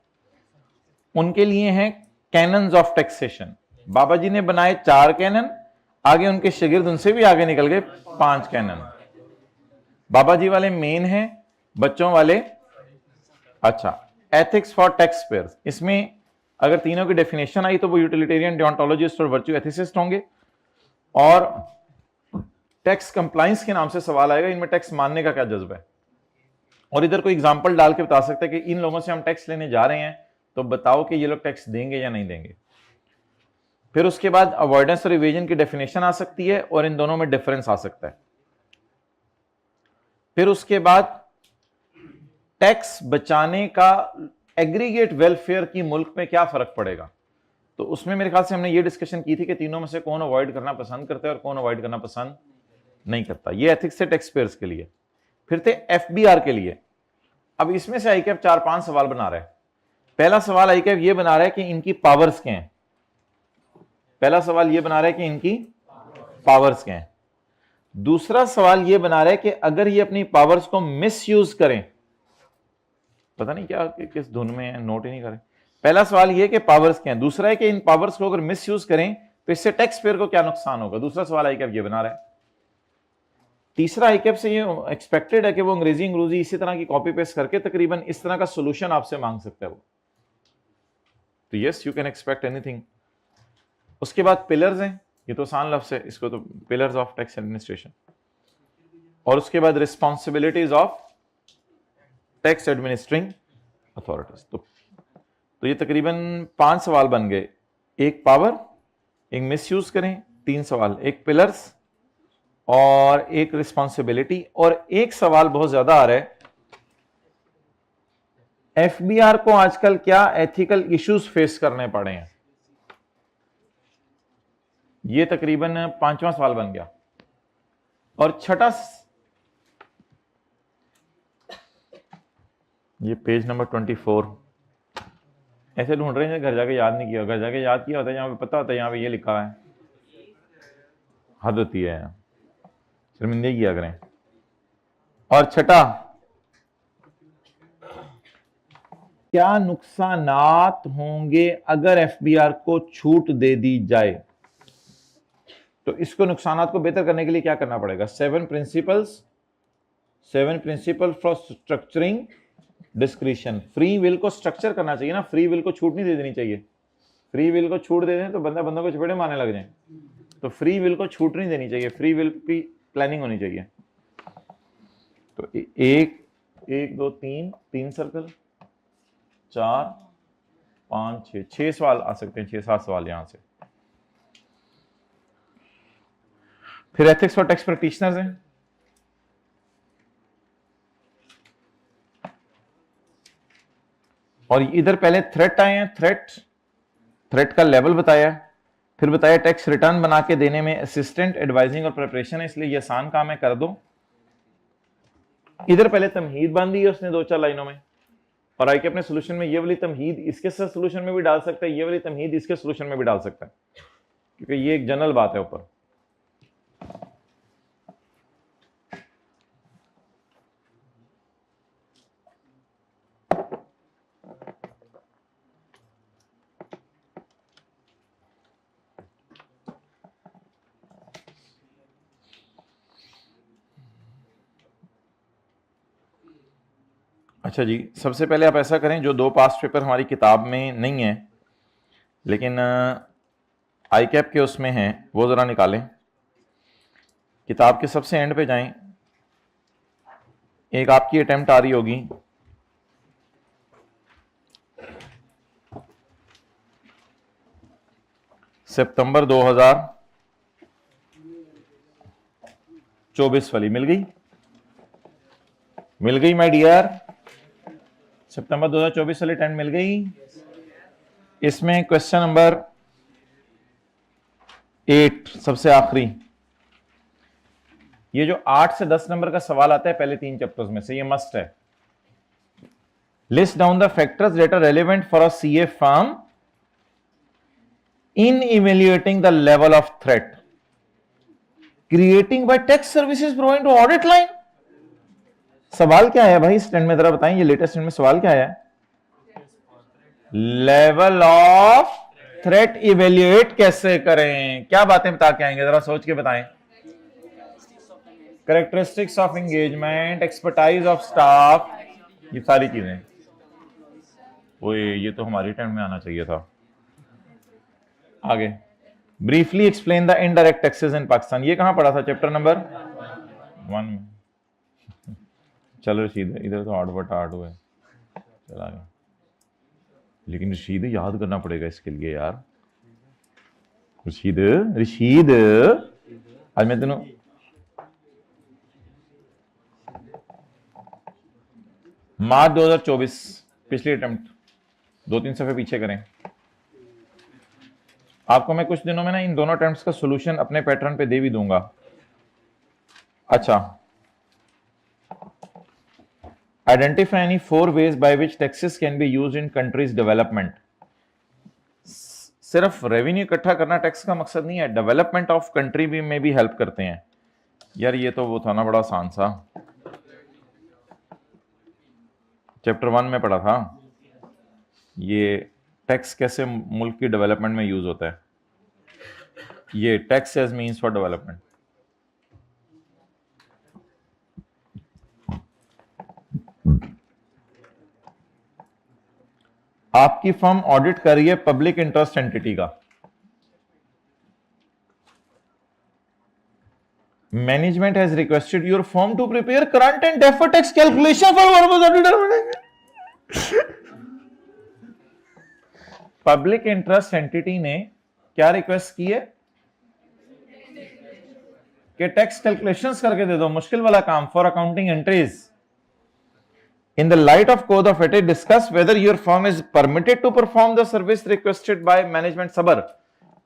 [SPEAKER 1] उनके लिए हैं कैनन्स ऑफ टैक्सेशन। बाबा जी ने बनाए 4 कैनन, आगे उनके शागिर्द उनसे भी आगे निकल गए 5 कैनन। बाबा जी वाले मेन हैं, बच्चों वाले अच्छा एथिक्स फॉर टैक्स पेयर्स। इसमें अगर तीनों की डेफिनेशन आई तो वो यूटिलिटेरियन, डियोंटोलॉजिस्ट और वर्च्यू एथिसिस्ट होंगे। और टैक्स कंप्लायंस के नाम से सवाल आएगा, इनमें टैक्स मानने का क्या जज्बा है, और इधर कोई एग्जांपल डाल के बता सकते हैं कि इन लोगों से हम टैक्स लेने जा रहे हैं, तो बताओ कि ये लोग टैक्स देंगे या नहीं देंगे। फिर उसके बाद अवॉइडेंस और इवेजन की डेफिनेशन आ सकती है और इन दोनों में डिफरेंस आ सकता है। फिर उसके बाद टैक्स बचाने का एग्रीगेट वेलफेयर की मुल्क में क्या फर्क पड़ेगा, तो उसमें मेरे ख्याल से हमने ये डिस्कशन की थी कि तीनों में से कौन अवॉइड करना पसंद करता है और कौन अवॉइड करना पसंद नहीं करता। ये एथिक्स से टैक्स पेयर्स के लिए। फिर थे एफबीआर के लिए। अब इसमें से आईकैफ 4-5 सवाल बना रहा है। पहला सवाल आईकैफ ये बना रहा है कि इनकी पावर्स क्या हैं, पहला सवाल ये बना रहा है कि इनकी पावर्स क्या हैं। दूसरा सवाल ये बना रहा है कि अगर ये अपनी पावर्स को मिसयूज करें, पता नहीं क्या किस धुन में है, नोट ही नहीं करें। पहला सवाल ये कि पावर्स क्या हैं, दूसरा है कि इन पावर्स को अगर मिसयूज करें तो इससे टैक्स पेयर को क्या नुकसान होगा, दूसरा सवाल आईकैफ ये बना रहा है। तीसरा आईकैफ से ये एक्सपेक्टेड है कि वो अंग्रेजी इसी तरह की कॉपी पेस्ट करके तकरीबन इस तरह का सोल्यूशन आपसे मांग सकता है वो, तो yes you can expect anything. उसके बाद पिलर्स हैं, ये तो आसान लफ्ज़ है, इसको तो पिलर्स ऑफ टैक्स एडमिनिस्ट्रेशन। और उसके बाद responsibilities of tax administering authorities. तो ये तकरीबन 5 सवाल बन गए, एक पावर, एक मिसयूज करें 3 सवाल, एक पिलर्स और एक रिस्पॉन्सिबिलिटी, और एक सवाल बहुत ज्यादा आ रहा है, एफबीआर को आजकल क्या एथिकल इश्यूज फेस करने पड़े हैं। ये तकरीबन 5वां सवाल बन गया। और छठा, ये पेज नंबर 24, ऐसे ढूंढ रहे हैं घर जाके याद नहीं किया, घर जाके याद किया होता है, यहां पे पता होता है, यहां पे ये लिखा है, हद होती है, शर्मिंदगी किया करें। और छठा, क्या नुकसानात होंगे अगर एफबीआर को छूट दे दी जाए, तो इसको नुकसानात को बेहतर करने के लिए क्या करना पड़ेगा। 7 principles for structuring discretion. Free will को स्ट्रक्चर करना चाहिए ना, फ्री विल को छूट नहीं दे देनी चाहिए। फ्री विल को छूट दे दें तो बंदा को चपेड़े मारने लग जाए, तो फ्री विल को छूट नहीं देनी चाहिए, फ्री विल की प्लानिंग होनी चाहिए। तो 1 2 3 सर्कल, 4 5 6 सवाल आ सकते हैं, 6-7 सवाल यहां से। फिर एथिक्स फॉर टैक्स प्रैक्टिशनर्स हैं, और इधर पहले थ्रेट आए हैं, थ्रेट का लेवल बताया, फिर बताया टैक्स रिटर्न बना के देने में असिस्टेंट एडवाइजिंग और प्रिपरेशन है, इसलिए ये आसान काम है, कर दो। इधर पहले तमहीद बांधी है उसने 2-4 लाइनों में, और आई के अपने सोल्यूशन में ये वाली तमहीद इसके सोल्यूशन में भी डाल सकता है, ये वाली तमहीद इसके सोल्यूशन में भी डाल सकता है, क्योंकि ये एक जनरल बात है ऊपर। अच्छा जी, सबसे पहले आप ऐसा करें, जो 2 पास्ट पेपर हमारी किताब में नहीं है लेकिन आई कैप के उसमें हैं, वो ज़रा निकालें। किताब के सबसे एंड पे जाएं, एक आपकी अटेम्प्ट आ रही होगी, सितंबर 2024 वाली मिल गई माय डियर, सितंबर 2024 वाली अटेम्प्ट मिल गई। इसमें क्वेश्चन नंबर 8 सबसे आखिरी, ये जो 8 से 10 नंबर का सवाल आता है पहले 3 चैप्टर्स में से, ये मस्ट है। List down the factors that are relevant for a CA firm in evaluating the level of threat creating by tax services provide to audit line. सवाल क्या है भाई स्टैंड में, जरा बताएं, ये लेटेस्ट स्टैंड में सवाल क्या है। लेवल ऑफ थ्रेट इवेल्युएट कैसे करें, क्या बातें बता के आएंगे, जरा सोच के बताएं। Characteristics of engagement, expertise of staff, ये सारी चीजें। ओए ये तो हमारी टाइम में आना चाहिए था। आगे, briefly explain the indirect taxes in Pakistan, ये कहां पढ़ा था, चैप्टर नंबर 1 में। चलो रशीद, इधर तो आर्ट हुआ है, चला गया, लेकिन रशीद याद करना पड़ेगा इसके लिए यार। रशीद आज मैं तेनों मार्च 2024 पिछली अटेम्प्ट 2-3 सफे पीछे करें। आपको मैं कुछ दिनों में ना इन दोनों अटेम्प्ट्स का सॉल्यूशन अपने पैटर्न पे दे भी दूंगा। अच्छा, identify any 4 ways by which taxes can be used in country's development। सिर्फ रेवेन्यू इकट्ठा करना टैक्स का मकसद नहीं है, डेवलपमेंट ऑफ कंट्री भी में भी हेल्प करते हैं। यार ये तो वो था ना बड़ा आसान सा, चैप्टर 1 में पढ़ा था, ये टैक्स कैसे मुल्क की डेवलपमेंट में यूज होता है, ये tax as means for development. आपकी फर्म ऑडिट कर रही है पब्लिक इंटरेस्ट एंटिटी का, management has requested your firm to prepare current and deferred tax calculation for purpose of determination. Public interest entity ने क्या रिक्वेस्ट की है, कि टैक्स कैलकुलेशंस करके दे दो, मुश्किल वाला काम, for accounting entries. In the light of code of ethics discuss whether your firm is permitted to perform the service requested by management. सबर,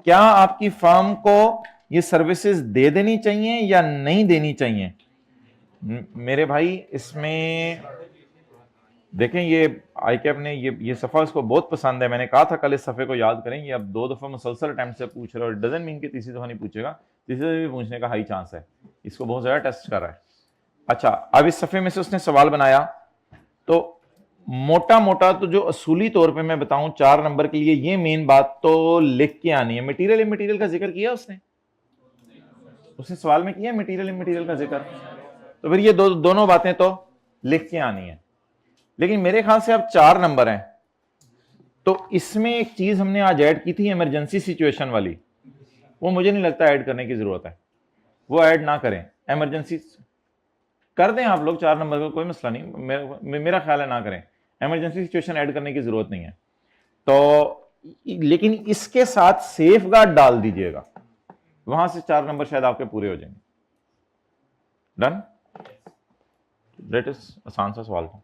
[SPEAKER 1] क्या आपकी फर्म को ये सर्विसेज दे देनी चाहिए या नहीं देनी चाहिए? मेरे भाई इसमें देखें, ये आईकैप ने ये सफ़ा इसको बहुत पसंद है। मैंने कहा था कल इस सफ़े को याद करें। ये अब 2 दफ़ा मुसलसल अटेम्प्ट से पूछ रहे हो, डजंट मीन कि तीसरी दफ़ा नहीं पूछेगा, तीसरी दफ़ा भी पूछने का हाई चांस है। इसको बहुत ज़्यादा टेस्ट कर रहा है। अच्छा, अब इस सफ़े में से उसने सवाल बनाया, तो मोटा मोटा तो जो असूली तौर पे मैं बताऊं 4 नंबर के लिए, ये मेन बात तो लिख के आनी है। मटेरियल इमटेरियल का जिक्र किया उसने सवाल में किया मटेरियल इमटेरियल का जिक्र, तो फिर ये दोनों बातें तो लिख के आनी है। लेकिन मेरे ख्याल से अब 4 नंबर हैं, तो इसमें एक चीज हमने आज ऐड की थी, इमरजेंसी सिचुएशन वाली, वो मुझे नहीं लगता ऐड करने की जरूरत है, वो ऐड ना करें। इमरजेंसी कर दें आप लोग 4 नंबर का, कोई मसला नहीं, मेरा ख्याल है ना करें। इमरजेंसी सिचुएशन ऐड करने की जरूरत नहीं है। तो लेकिन इसके साथ सेफ गार्ड डाल दीजिएगा, वहां से 4 नंबर शायद आपके पूरे हो जाएंगे। डन? दैट इज आसान सा सवाल था।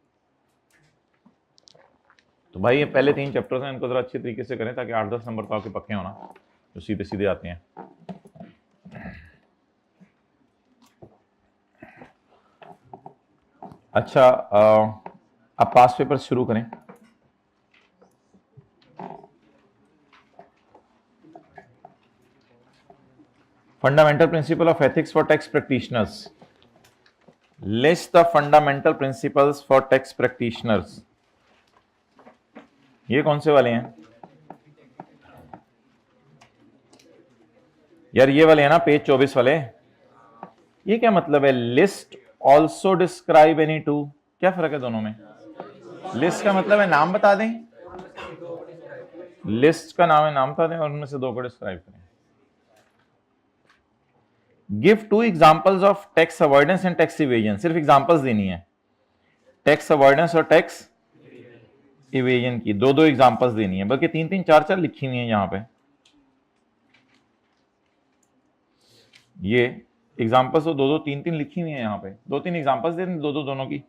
[SPEAKER 1] तो भाई ये पहले 3 चैप्टर्स हैं, इनको जरा अच्छे तरीके से करें ताकि 8-10 नंबर तो आपके पक्के होना, जो सीधे सीधे आते हैं। अच्छा, अब पास पेपर शुरू करें। Fundamental principle of ethics for tax practitioners. List the fundamental principles for tax practitioners. ये कौन से वाले हैं यार? ये वाले हैं ना, पेज 24 वाले। ये क्या मतलब है? List also describe any two, क्या फर्क है दोनों में? लिस्ट का मतलब है नाम बता दें, लिस्ट का नाम है नाम बता दें, और उनमें से 2 को डिस्क्राइब करें। Give 2 examples of tax avoidance and tax evasion. सिर्फ एग्जांपल्स देनी है, टैक्स अवॉइडेंस और टैक्स इवेजन की 2-2 एग्जांपल्स देनी है, बल्कि 3-3 4-4 लिखी हुई है यहां पे। ये एग्जांपल्स तो 2-2 3-3 लिखी हुई है यहां पे, 2-3 एग्जांपल्स दे दें, 2-2 दोनों की।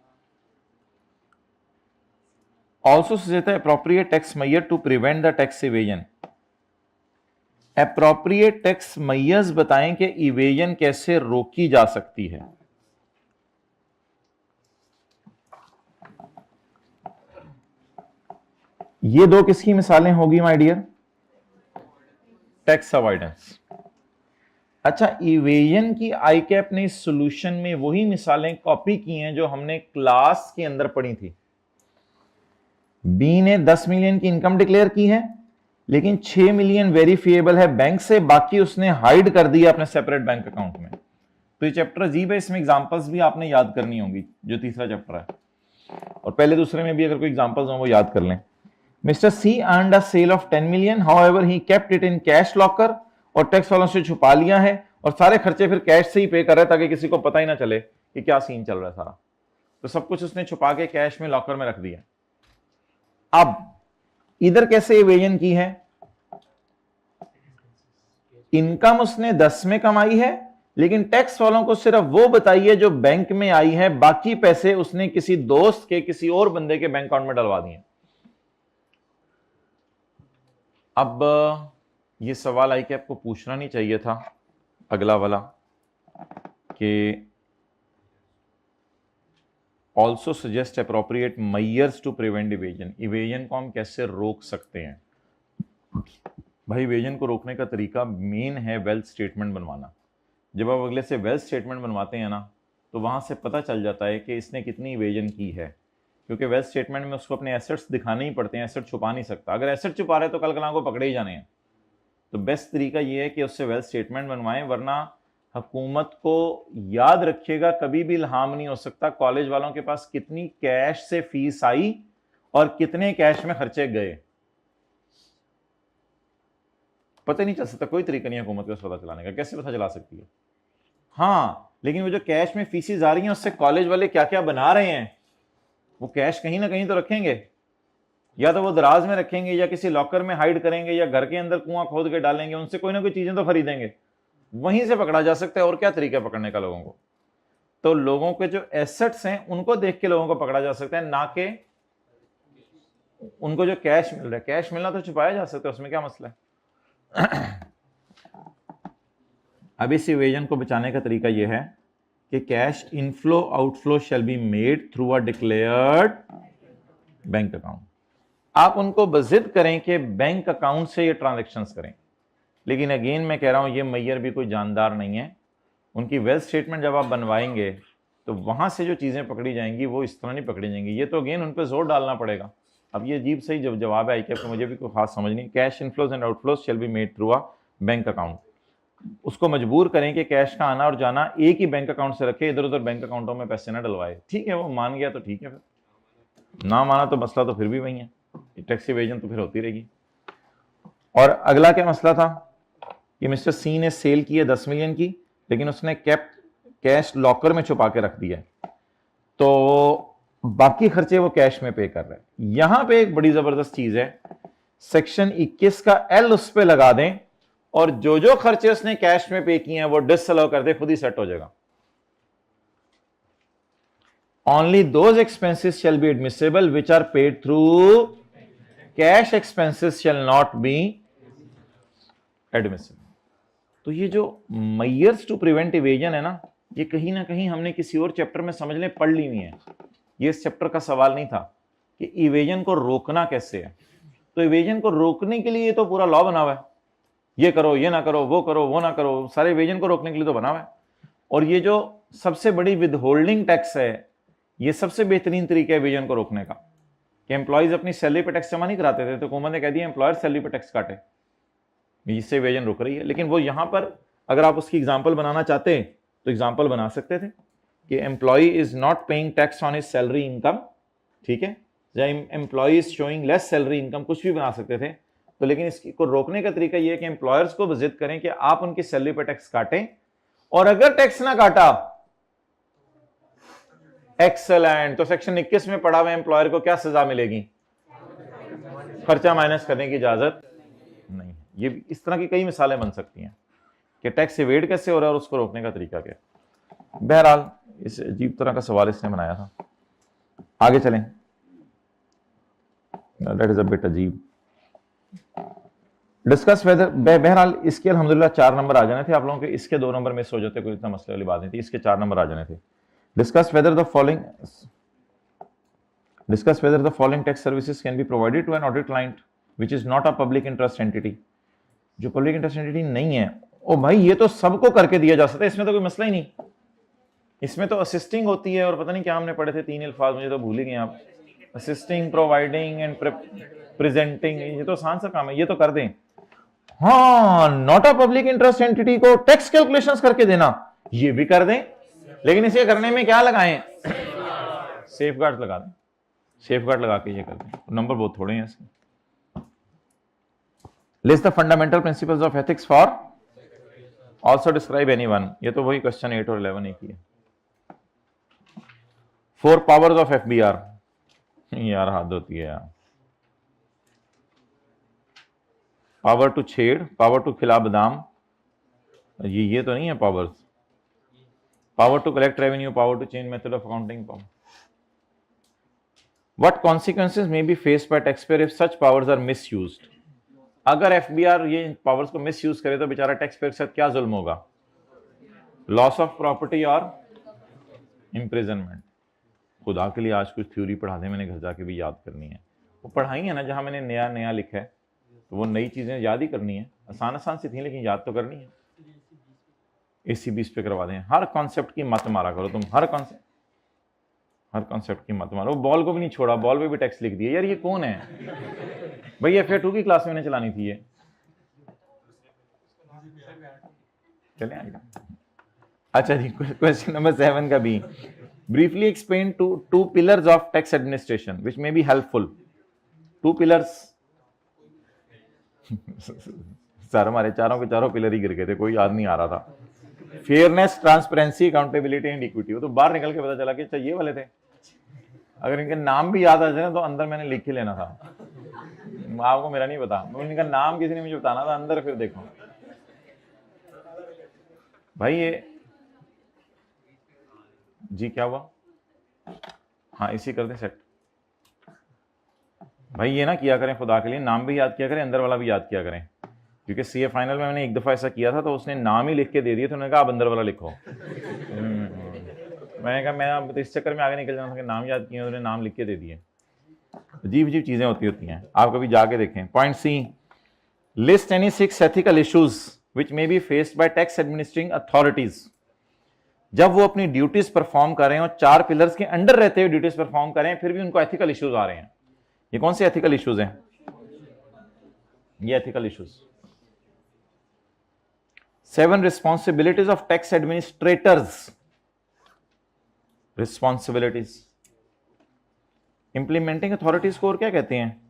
[SPEAKER 1] Also suggest appropriate tax measure to prevent the tax evasion. Appropriate tax measures बताएं कि इवेजन कैसे रोकी जा सकती है। ये 2 किसकी मिसालें होगी माय डियर? Tax avoidance. अच्छा, इवेजन की आईकैप ने इस सॉल्यूशन में वही मिसालें कॉपी की हैं जो हमने क्लास के अंदर पढ़ी थी। बी ने 10 मिलियन की इनकम डिक्लेयर की है, लेकिन 6 मिलियन वेरीफिएबल है बैंक से, बाकी उसने हाइड कर दिया अपने सेपरेट बैंक अकाउंट में। तो ये चैप्टर अजीब है, इसमें एग्जांपल्स भी आपने याद करनी होगी, जो तीसरा चैप्टर है, और पहले दूसरे में भी अगर कोई एग्जांपल्स हो वो याद कर लें। Mister C earned a sale of 10 million, however he kept it in cash locker, और टैक्स वालों से छुपा लिया है, और सारे खर्चे फिर कैश से ही पे कर रहा है ताकि किसी को पता ही ना चले कि क्या सीन चल रहा है सारा। तो सब कुछ उसने छुपा के कैश में लॉकर में रख दिया। अब इधर कैसे इवेजन की है? इनकम उसने 10 में कमाई है, लेकिन टैक्स वालों को सिर्फ वो बताई है जो बैंक में आई है, बाकी पैसे उसने किसी दोस्त के, किसी और बंदे के बैंक अकाउंट में डलवा दिए। अब ये सवाल आई कि आपको पूछना नहीं चाहिए था, अगला वाला, कि also suggest appropriate measures to prevent evasion. Evasion को हम कैसे रोक सकते हैं? भाई इवेजन को रोकने का तरीका मेन है वेल्थ स्टेटमेंट बनवाना। जब आप अगले से वेल्थ स्टेटमेंट बनवाते हैं ना, तो वहां से पता चल जाता है कि इसने कितनी इवेजन की है, क्योंकि वेल्थ स्टेटमेंट में उसको अपने एसेट्स दिखाने ही पड़ते हैं, एसेट छुपा नहीं सकता। अगर एसेट छुपा रहे तो कल कल को पकड़े ही जाने हैं। तो बेस्ट तरीका ये है कि उससे वेल्थ स्टेटमेंट बनवाएं, वरना हुकूमत को याद रखिएगा कभी भी इल्हाम नहीं हो सकता कॉलेज वालों के पास कितनी कैश से फीस आई और कितने कैश में खर्चे गए, पता नहीं चल सकता। कोई तरीका नहीं है हुकूमत को पता चलाने का, कैसे पता चला सकती है? हाँ, लेकिन वो जो कैश में फीसें आ रही हैं उससे कॉलेज वाले क्या क्या बना रहे हैं, वो कैश कहीं ना कहीं तो रखेंगे, या तो वो दराज में रखेंगे, या किसी लॉकर में हाइड करेंगे, या घर के अंदर कुआं खोद के डालेंगे, उनसे कोई ना कोई चीजें तो खरीदेंगे। वहीं से पकड़ा जा सकता है। और क्या तरीका है पकड़ने का लोगों को? तो लोगों के जो एसेट्स हैं उनको देख के लोगों को पकड़ा जा सकता है, ना कि उनको जो कैश मिल रहा है। कैश मिलना तो छुपाया जा सकता है, उसमें क्या मसला है? अब इस इवेजन को बचाने का तरीका यह है कि cash inflow outflow shall be made through a declared bank account. आप उनको बजिद करें कि बैंक अकाउंट से ये ट्रांजैक्शंस करें, लेकिन अगेन मैं कह रहा हूं ये मैयर भी कोई जानदार नहीं है। उनकी वेल्थ स्टेटमेंट जब आप बनवाएंगे तो वहां से जो चीजें पकड़ी जाएंगी वो इस तरह नहीं पकड़ी जाएंगी। ये तो अगेन उन पर जोर डालना पड़ेगा। अब ये अजीब सही जब जवाब है ICAP का, मुझे भी कोई खास समझ नहीं। Cash inflows and outflows shall be made through a bank account. उसको मजबूर करें कि कैश का आना और जाना एक ही बैंक अकाउंट से रखे, इधर उधर बैंक अकाउंटों में पैसे ना डलवाए। ठीक है, वो मान गया तो ठीक है, फिर ना माना तो मसला तो फिर भी वही है, टैक्स इवेजन तो फिर होती रहेगी। और अगला क्या मसला था कि मिस्टर सी ने सेल की है 10 मिलियन की, लेकिन उसने कैश लॉकर में छुपा के रख दिया है, तो बाकी खर्चे वो कैश में पे कर रहे हैं। यहां पे एक बड़ी जबरदस्त चीज है, सेक्शन 21 का L उस पे लगा दें और जो जो खर्चे उसने कैश में पे किए हैं वो डिसअलाउ कर दे, खुद ही सेट हो जाएगा। Only those expenses shall be admissible which are paid through cash, expenses shall not be admissible. तो ये जो मेयर्स टू प्रिवेंट इवेजन है ना, ये कहीं ना कहीं हमने किसी और चैप्टर में समझ लें पढ़ ली हुई है। ये इस चैप्टर का सवाल नहीं था कि इवेजन को रोकना कैसे है। तो इवेजन को रोकने के लिए तो पूरा लॉ बना हुआ है, ये करो, ये ना करो, वो ना करो, सारे इवेजन को रोकने के लिए तो बना हुआ है। और ये जो सबसे बड़ी विदहोल्डिंग टैक्स है, ये सबसे बेहतरीन तरीका है इवेजन को रोकने का। कि एम्प्लॉयज अपनी सैलरी पे टैक्स जमा नहीं कराते थे, तो हुकूमत ने कह दिया एम्प्लॉयर सैलरी पे टैक्स काटे, इससे इवेजन रुक रही है। लेकिन वो यहां पर अगर आप उसकी एग्जांपल बनाना चाहते तो एग्जांपल बना सकते थे कि employee is not paying tax on his salary income, ठीक है, या employee is showing less salary income, कुछ भी बना सकते थे। तो लेकिन इसको रोकने का तरीका यह है कि एम्प्लॉयर्स को जिद करें कि आप उनकी सैलरी पर टैक्स काटें, और अगर टैक्स ना काटा, एक्सेलेंट, तो सेक्शन 21 में पढ़ा हुआ एम्प्लॉयर को क्या सजा मिलेगी? खर्चा माइनस करने की इजाजत नहीं। ये इस तरह की कई मिसालें बन सकती हैं कि टैक्स इवेड कैसे हो रहा है और उसको रोकने का तरीका क्या। बहरहाल इस अजीब तरह का सवाल इसने बनाया था। आगे चलें, दैट इज अ बिट अजीब। डिस्कस वेदर, बहरहाल इसके अल्हम्दुलिल्लाह 4 नंबर आ जाने थे आप लोगों के, इसके 2 नंबर मिस हो जाते, कोई इतना मसले वाली बात नहीं थी, इसके 4 नंबर आ जाने थे। Discuss whether the following tax services can be provided to an audit client which is not a public interest entity. जो पब्लिक इंटरेस्ट एंटिटी नहीं है, ओ भाई ये तो सबको करके दिया जा सकता है, इसमें तो कोई मसला ही नहीं। इसमें तो असिस्टिंग होती है, और पता नहीं क्या हमने पढ़े थे 3 अल्फाज, मुझे तो भूल ही गए आप। असिस्टिंग, प्रोवाइडिंग एंड प्रेजेंटिंग, ये तो आसान सा काम है, ये तो कर दें। हाँ, not a public interest entity को टैक्स कैलकुलेशंस करके देना, ये भी कर दें, लेकिन इसे करने में क्या लगाएं? सेफगार्ड लगा दें, सेफगार्ड लगा के ये कर दें। नंबर बहुत थोड़े हैं इसके। List the fundamental principles of ethics for also describe anyone, ये तो वही क्वेश्चन 8 और 11 एक ही है। 4 पावर्स ऑफ FBR, यार हद होती है यार। पावर टू छेड़, पावर टू खिला बादाम, ये तो नहीं है powers. Power to collect revenue, power to change method of accounting, power. What consequences may be faced by taxpayer if such powers are misused. अगर FBR ये पावर्स को मिसयूज करे तो बेचारा टैक्सपेयर के साथ क्या जुल्म होगा? लॉस ऑफ प्रॉपर्टी और इम्प्रिजनमेंट। खुदा के लिए आज कुछ थ्योरी पढ़ा दे, मैंने घर जाके भी याद करनी है। वो पढ़ाई है ना जहां मैंने नया नया लिखा है, तो वो नई चीजें याद ही करनी है। आसान आसान सी थी लेकिन याद तो करनी है। ACBs पे करवा दें। हर कॉन्सेप्ट की मत मारा करो तुम, हर कॉन्सेप्ट की मत मारो। बॉल को भी नहीं छोड़ा, बॉल पे भी टैक्स लिख दिया। यार ये कौन है भाई? FA2 की क्लास में मैंने चलानी थी ये। चले आएगा। अच्छा जी, क्वेश्चन नंबर 7 का भी, briefly explain two pillars of tax administration which may be helpful. 2 pillars sir हमारे चारों के चारों पिलर ही गिर गए थे, कोई याद नहीं आ रहा था। Fairness, transparency, accountability and equity. वो तो बाहर निकल के पता चला कि ये वाले थे। अगर इनके नाम भी याद आ जाए तो अंदर मैंने लिख ही लेना था। आपको मेरा नहीं पता, इनका नाम किसी ने मुझे बताना था अंदर, फिर देखो। भाई ये जी क्या हुआ, हाँ इसी कर दें सेट। भाई ये ना किया करें खुदा के लिए, नाम भी याद किया करें, अंदर वाला भी याद किया करें, क्योंकि सीए फाइनल में मैंने एक दफ़ा ऐसा किया था तो उसने नाम ही लिख के दे दिया, तो उन्होंने कहा आप अंदर वाला लिखो। मैंने कहा मैं अब इस चक्कर में आगे निकल जाऊँ कि नाम याद किए, उन्होंने नाम लिख के दे दिए। अजीब अजीब चीज़ें होती हैं, आप कभी जाके देखें। Point C, list any 6 ethical issues which may be faced by tax administrating authorities. जब वो अपनी ड्यूटीज परफॉर्म कर रहे हैं और 4 पिलर्स के अंडर रहते हुए ड्यूटीज परफॉर्म कर रहे हैं, फिर भी उनको एथिकल इश्यूज आ रहे हैं। ये कौन से एथिकल इश्यूज हैं? ये ethical issues. 7 responsibilities of tax administrators. Responsibilities, implementing authorities को और क्या कहते हैं?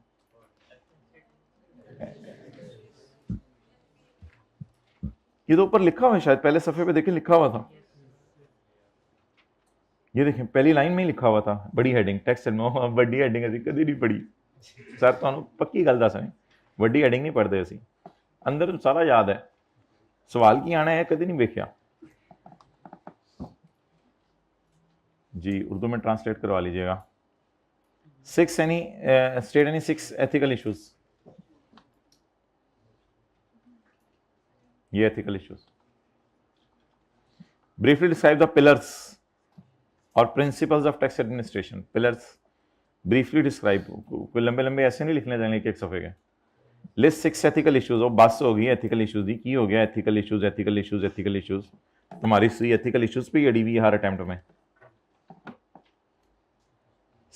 [SPEAKER 1] ये तो ऊपर लिखा हुआ है, शायद पहले सफे पे देखें लिखा हुआ था, ये देखें पहली लाइन में ही लिखा हुआ था, बड़ी हेडिंग टैक्स एडमिनिस्ट्रेशन। बड़ी हेडिंग अभी कभी नहीं पढ़ी सर, तो पक्की गल दस, बड़ी हेडिंग नहीं पढ़ते असी, अंदर सारा याद है, सवाल की आना है कभी नहीं देखा जी। उर्दू में ट्रांसलेट करवा लीजिएगा। 6 any state any 6 ethical issues, ये ethical issues. Briefly describe the pillars और principles of tax administration. Pillars briefly describe, कोई लंबे लंबे ऐसे नहीं लिखने जाएंगे एक सफे के। लिस्ट 6 एथिकल इश्यूज, और बस हो गई एथिकल इश्यूज की हो गया ethical issues ethical issues ethical issues. तुम्हारी सी एथिकल इश्यूज पे अड़ी हुई हर अटेम्प्ट में।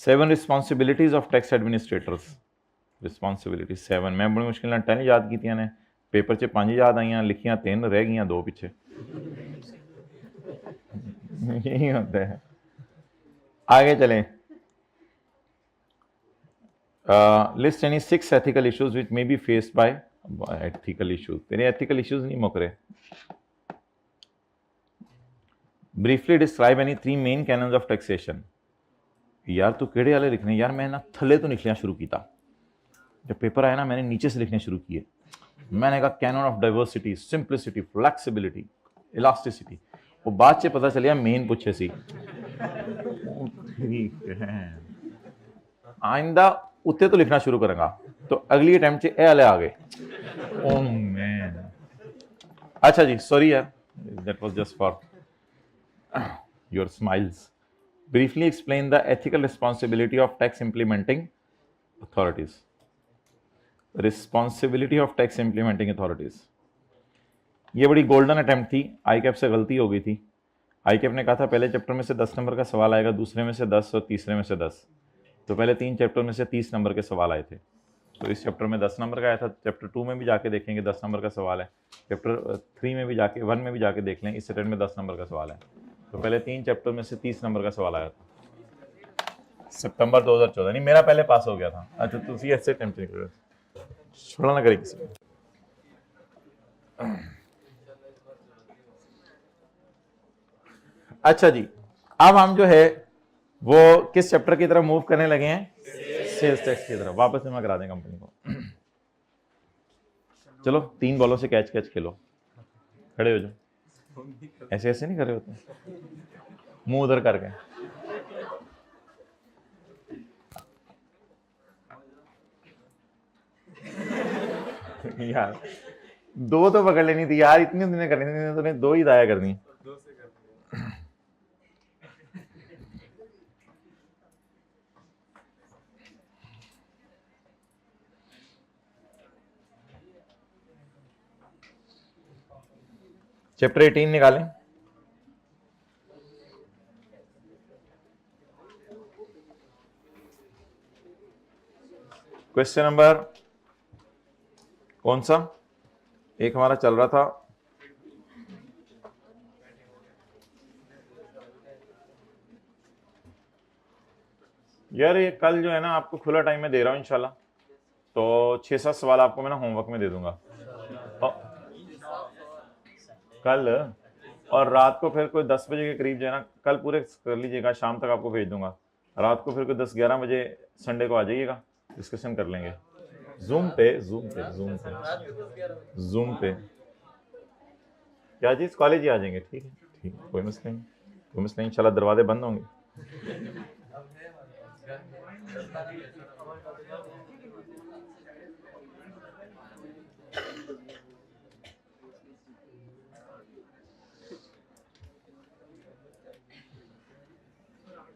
[SPEAKER 1] 7 responsibilities of tax administrators. Responsibility 7 मैं बड़ी मुश्किल ना 10 याद की ने, पेपर च 5 याद आईयां, लिखियां 3 रह गई, 2 पीछे। यही होता है। आगे चलें। List any 6 ethical issues which may be faced bye ethical issues. तेरे एथिकल इश्यूज नहीं मुक रहे। Briefly describe any 3 main cannons of taxation. यार तू केड़े वाले लिखने यार, मैं ना थले तो लिखना शुरू किया, जब पेपर आया ना मैंने नीचे से लिखने शुरू किए। मैंने कहा canon of diversity, simplicity, flexibility, elasticity. वो बाद से पता चलिया मेन पूछे सी। आइंदा उत्ते तो लिखना शुरू करूंगा, तो अगली अटेम्प्ट से ए वाले आ गए। ओह मैन, अच्छा जी सॉरी यार, that was just for your smiles. Briefly explain the ethical responsibility of tax implementing authorities. Responsibility of tax implementing authorities. ये बड़ी गोल्डन अटेम्प्ट थी, आईकैप से गलती हो गई थी। आईकैप ने कहा था पहले चैप्टर में से 10 नंबर का सवाल आएगा, दूसरे में से 10 और तीसरे में से 10। तो पहले 3 चैप्टर में से 30 नंबर के सवाल आए थे, तो इस चैप्टर में 10 नंबर का आया था। चैप्टर 2 में भी जाके देखेंगे 10 नंबर का सवाल है, चैप्टर 3 में भी जाके 1 में भी जाके देख लें, इस अटेम्प्ट में 10 नंबर का सवाल है। तो पहले 3 चैप्टर में से 30 नंबर का सवाल आया था सितंबर 2014। नहीं मेरा पहले पास हो गया था। अच्छा तुम ऐसे अटेम्प्ट नहीं करो, छोड़ा ना करे किसी को। अच्छा जी, अब हम जो है वो किस चैप्टर की तरफ मूव करने लगे हैं? सेल्स टैक्स की तरफ। वापस जमा करा दें कंपनी को। चलो 3 बॉलों से कैच कैच खेलो, खड़े हो जाओ। ऐसे ऐसे नहीं कर रहे होते, मुंह उधर करके। यार 2 तो पकड़ लेनी थी यार, इतनी दिन करनी थी, तूने 2 ही दाया करनी। चैप्टर 18 निकालें। क्वेश्चन नंबर कौन सा एक हमारा चल रहा था? यार ये कल जो है ना आपको खुला टाइम में दे रहा हूं इंशाल्लाह, तो 6-7 सवाल आपको मैं ना होमवर्क में दे दूंगा कल, और रात को फिर कोई 10 बजे के करीब जो है ना, कल पूरे कर लीजिएगा, शाम तक आपको भेज दूंगा। रात को फिर कोई 10-11 बजे संडे को आ जाइएगा, डिस्कशन कर लेंगे जूम पे। क्या चीज़, कॉलेज ही आ जाएंगे, ठीक है ठीक है, कोई मसला नहीं, कोई मसला नहीं, इंशाल्लाह दरवाजे बंद होंगे।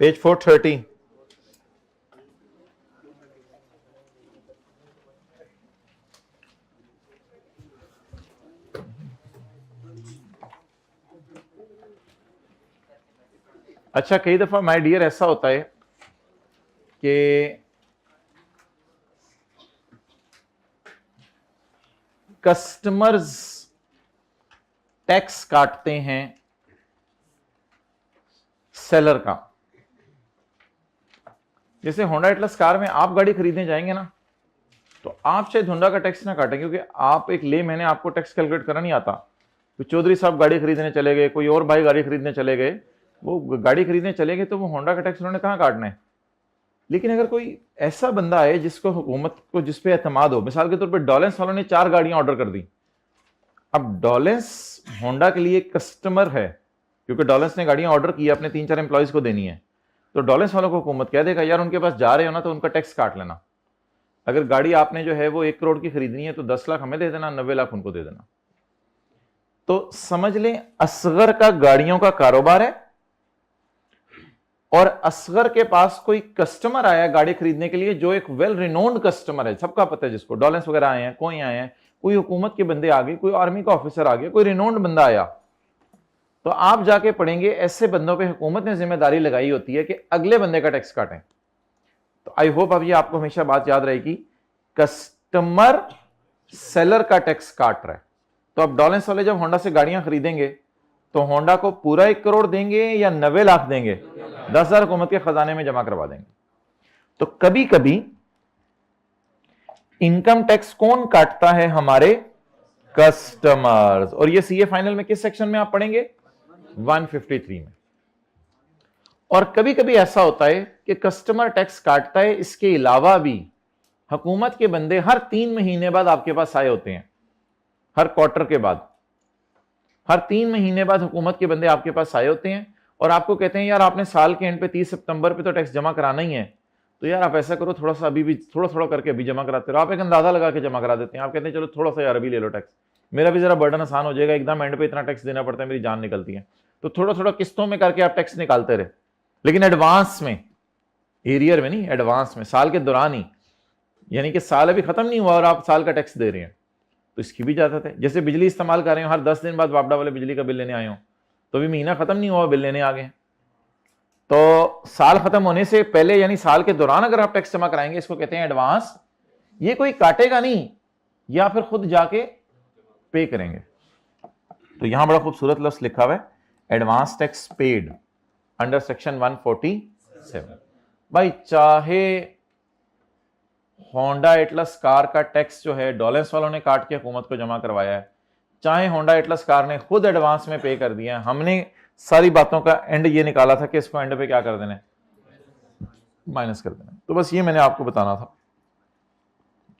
[SPEAKER 1] पेज 430। अच्छा, कई दफा माय डियर ऐसा होता है कि कस्टमर्स टैक्स काटते हैं सेलर का। जैसे होंडा एटलस कार में आप गाड़ी खरीदने जाएंगे ना, तो आप शायद होंडा का टैक्स ना काटें, क्योंकि आप एक ले मैंने आपको टैक्स कैलकुलेट करना नहीं आता। तो चौधरी साहब गाड़ी खरीदने चले गए, कोई और भाई गाड़ी खरीदने चले गए, वो गाड़ी खरीदने चले गए, तो वो होंडा का टैक्स उन्होंने कहाँ काटना है। लेकिन अगर कोई ऐसा बंदा है जिसको हुकूमत को जिस पे एतमाद हो, मिसाल के तौर पर डॉलेंस वालों ने 4 गाड़ियां ऑर्डर कर दी। अब डॉलेंस होंडा के लिए कस्टमर है, क्योंकि डॉलेंस ने गाड़ियां ऑर्डर की, अपने 3-4 एम्प्लॉयज को देनी है। तो डॉलेंस वालों को हुकूमत कह देगा यार उनके पास जा रहे हो ना, तो उनका टैक्स काट लेना। अगर गाड़ी आपने जो है वो 1 करोड़ की खरीदनी है, तो 10 लाख हमें दे देना, 90 लाख उनको दे देना। तो समझ लें असगर का गाड़ियों का कारोबार है, और असगर के पास कोई कस्टमर आया गाड़ी खरीदने के लिए, जो एक वेल रिनोन्ड कस्टमर है, सबका पता है जिसको डॉलेंस वगैरह आए हैं, कोई आए हैं, कोई हुकूमत के बंदे आ गए, कोई आर्मी का ऑफिसर आ गया, कोई रिनोन्ड बंदा आया। तो आप जाके पढ़ेंगे ऐसे बंदों पे हुकूमत ने जिम्मेदारी लगाई होती है कि अगले बंदे का टैक्स काटें। तो आई होप अब ये आपको हमेशा बात याद रहेगी, कस्टमर सेलर का टैक्स काट रहा है। तो अब डॉलेंस वाले जब होंडा से गाड़ियां खरीदेंगे, तो होंडा को पूरा 1 करोड़ देंगे या 90 लाख देंगे? 10,000 हुकूमत के खजाने में जमा करवा देंगे। तो कभी कभी इनकम टैक्स कौन काटता है? हमारे कस्टमर्स। और ये सीए फाइनल में किस सेक्शन में आप पढ़ेंगे? 153 में। और कभी कभी ऐसा होता है कि कस्टमर टैक्स काटता है, इसके अलावा भी हुकूमत के बंदे हर 3 महीने बाद आपके पास आए होते हैं, हर क्वार्टर के बाद, हर 3 महीने बाद हुकूमत के बंदे आपके पास आए होते हैं और आपको कहते हैं यार आपने साल के एंड पे 30 सितंबर पे तो टैक्स जमा कराना ही है, तो यार आप ऐसा करो थोड़ा सा अभी भी थोड़ा थोड़ा करके अभी जमा कराते रहो। आप एक अंदाजा लगा के जमा करा देते हैं। आप कहते हैं चलो थोड़ा सा यार अभी ले लो टैक्स, मेरा भी जरा बर्डन आसान हो जाएगा, एकदम एंड पे इतना टैक्स देना पड़ता है, मेरी जान निकलती है। तो थोड़ा थोड़ा किस्तों में करके आप टैक्स निकालते रहे, लेकिन एडवांस में, एरियर में नहीं, एडवांस में, साल के दौरान ही, यानी कि साल अभी खत्म नहीं हुआ और आप साल का टैक्स दे रहे हैं, तो इसकी भी इजाजत है। जैसे बिजली इस्तेमाल कर रहे हो, हर 10 दिन बाद वापडा वाले बिजली का बिल लेने आए हो, तो अभी महीना खत्म नहीं हुआ बिल लेने आ गए, तो साल खत्म होने से पहले यानी साल के दौरान अगर आप टैक्स जमा कराएंगे, इसको कहते हैं एडवांस। ये कोई काटेगा नहीं, या फिर खुद जाके पे करेंगे। तो यहां बड़ा खूबसूरत लफ्ज लिखा हुआ है, advance tax paid under section 147। भाई चाहे होंडा एटलस कार का टैक्स जो है डॉलेंस वालों ने काट के हुकूमत को जमा करवाया है, चाहे होंडा एटलस कार ने खुद एडवांस में पे कर दिया है, हमने सारी बातों का एंड ये निकाला था कि इसको एंड पे क्या कर देना है? माइनस कर देना। तो बस ये मैंने आपको बताना था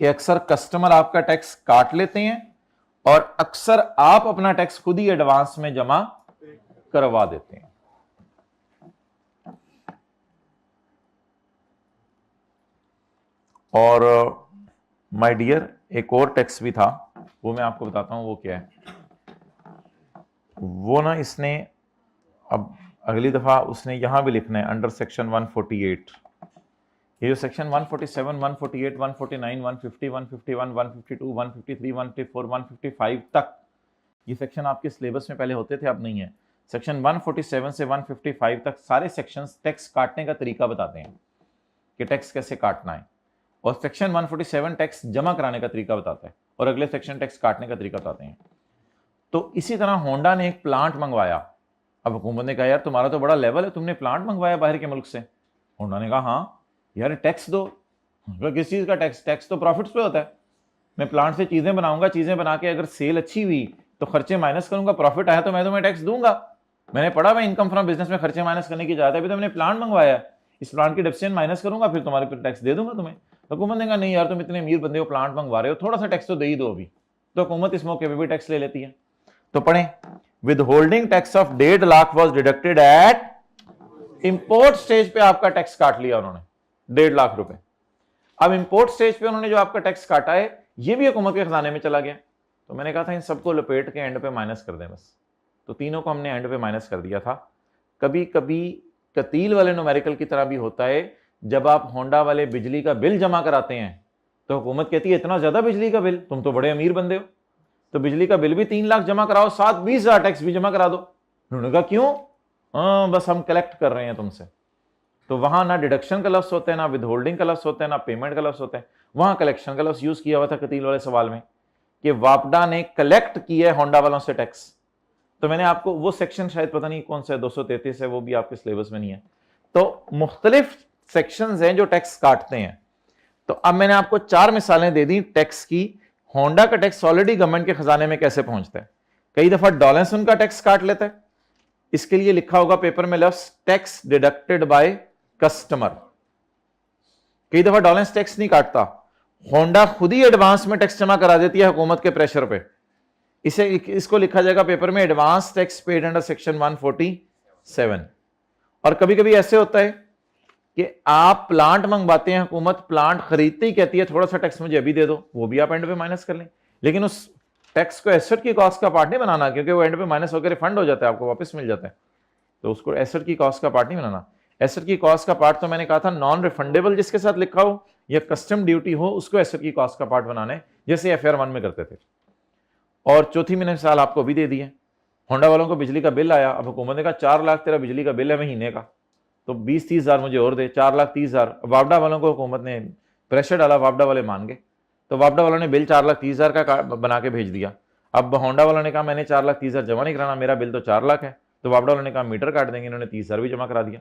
[SPEAKER 1] कि अक्सर कस्टमर आपका टैक्स काट लेते हैं और अक्सर आप अपना टैक्स खुद ही एडवांस में जमा करवा देते हैं। और माय डियर एक और टैक्स भी था, वो मैं आपको बताता हूं वो क्या है। वो ना इसने अब अगली दफा उसने यहां भी लिखना है अंडर सेक्शन 148। ये जो सेक्शन 147, 148, 149, 150, 151, 152, 153, 154, 155 तक ये सेक्शन आपके सिलेबस में पहले होते थे, अब नहीं है। सेक्शन 147 से 155 तक सारे सेक्शंस टैक्स काटने का तरीका बताते हैं कि टैक्स कैसे काटना है, और सेक्शन 147 टैक्स जमा कराने का तरीका बताता है, और अगले सेक्शन टैक्स काटने का तरीका बताते हैं। तो इसी तरह होंडा ने एक प्लांट मंगवाया। अब हुकूमत ने कहा यार तुम्हारा तो बड़ा लेवल है, तुमने प्लांट मंगवाया बाहर के मुल्क से। होंडा ने कहा हाँ यार टैक्स दो। किस चीज़ का टैक्स? टैक्स तो प्रॉफिट्स पे होता है। मैं प्लांट से चीज़ें बनाऊंगा, चीज़ें बना के अगर सेल अच्छी हुई तो खर्चे माइनस करूंगा, प्रॉफिट आया तो मैं तुम्हें टैक्स दूंगा। मैंने पढ़ा मैं इनकम फ्रॉम बिजनेस में खर्चे माइनस करने की इजाजत है, अभी तो मैंने प्लांट मंगवाया, इस प्लांट की डेप्रिसिएशन माइनस करूंगा, फिर तुम्हारे पर टैक्स दे दूंगा तुम्हें। हुकूमत ने कहा नहीं यार तुम इतने अमीर बंदे हो, प्लांट मंगवा रहे हो, थोड़ा सा टैक्स तो दे ही दो अभी। तो हुकूमत इस मौके पर भी टैक्स ले लेती है। तो पढ़ें, with holding tax of 1.5 lakh was deducted at import stage पे, आपका टैक्स काट लिया उन्होंने 1.5 लाख रुपए। अब इंपोर्ट स्टेज पे उन्होंने जो आपका टैक्स काटा है ये भी हुकूमत के खजाने में चला गया। तो मैंने कहा था इन सबको लपेट के एंड पे माइनस कर दें बस, तो तीनों को हमने एंड पे माइनस कर दिया था। कभी कभी कतील वाले न्यूमेरिकल की तरह भी होता है, जब आप होंडा वाले बिजली का बिल जमा कराते हैं तो हुकूमत कहती है इतना ज्यादा बिजली का बिल, तुम तो बड़े अमीर बंदे हो, तो बिजली का बिल भी 3 लाख जमा कराओ, साथ 20,000 टैक्स भी जमा करा दो। उन्होंने कहा क्यों? बस हम कलेक्ट कर रहे हैं तुमसे। तो वहां ना डिडक्शन का लफ्ज होता है, ना विद होल्डिंग का लफ्ज होता है, ना पेमेंट का लफ्ज होता है, वहां कलेक्शन का लफ्ज यूज किया हुआ था कतील वाले सवाल में कि वापडा ने कलेक्ट किया है होंडा वालों से टैक्स। तो मैंने आपको वो सेक्शन शायद पता नहीं कौन सा है, 233 है, वो भी आपके सिलेबस में नहीं है। तो मुख्तलिफ सेक्शंस हैं जो टैक्स काटते हैं। तो अब मैंने आपको 4 मिसालें दे दी टैक्स की। होंडा का टैक्स ऑलरेडी गवर्नमेंट के खजाने में कैसे पहुंचता है, कई दफा डॉलेंस उनका टैक्स काट लेता है, इसके लिए लिखा होगा पेपर में लफ्ज टैक्स डिडक्टेड बाय कस्टमर। कई दफा डॉलेंस टैक्स नहीं काटता, होंडा खुद ही एडवांस में टैक्स जमा करा देती है हुकूमत के प्रेशर पे। इसको लिखा जाएगा पेपर में advance tax paid under section 147। और कभी कभी ऐसे होता है कि आप प्लांट मंगवाते हैं, हुकूमत प्लांट खरीदते ही कहती है थोड़ा सा टैक्स मुझे अभी दे दो, वो भी आप एंड पे माइनस कर लें, लेकिन उस टैक्स को एसेट की कॉस्ट का पार्ट नहीं बनाना, क्योंकि वो एंड पे माइनस होकर रिफंड हो जाता है, आपको वापस मिल जाता है। तो उसको एसेट की कॉस्ट का पार्ट नहीं बनाना। एसेट की कॉस्ट का पार्ट तो मैंने कहा था नॉन रिफंडेबल जिसके साथ लिखा हो या कस्टम ड्यूटी हो, उसको एसेट की कॉस्ट का पार्ट बनाना है, जैसे FR 1 में करते थे। और चौथी मैंने मिसाल आपको भी दे दी है, होंडा वालों को बिजली का बिल आया, अब हुकूमत ने कहा 4 लाख तेरा बिजली का बिल है महीने का, तो 20-30 हज़ार मुझे और दे, 4,30,000। वापडा वालों को हुकूमत ने प्रेशर डाला, वापडा वाले मान गए, तो वापडा वालों ने बिल 4,30,000 का बना के भेज दिया। अब होंडा वालों ने कहा मैंने 4,30,000 जमा नहीं कराना, मेरा बिल तो 4 लाख है, तो वापडा वालों ने कहा मीटर काट देंगे, इन्होंने 30,000 भी जमा करा दिया।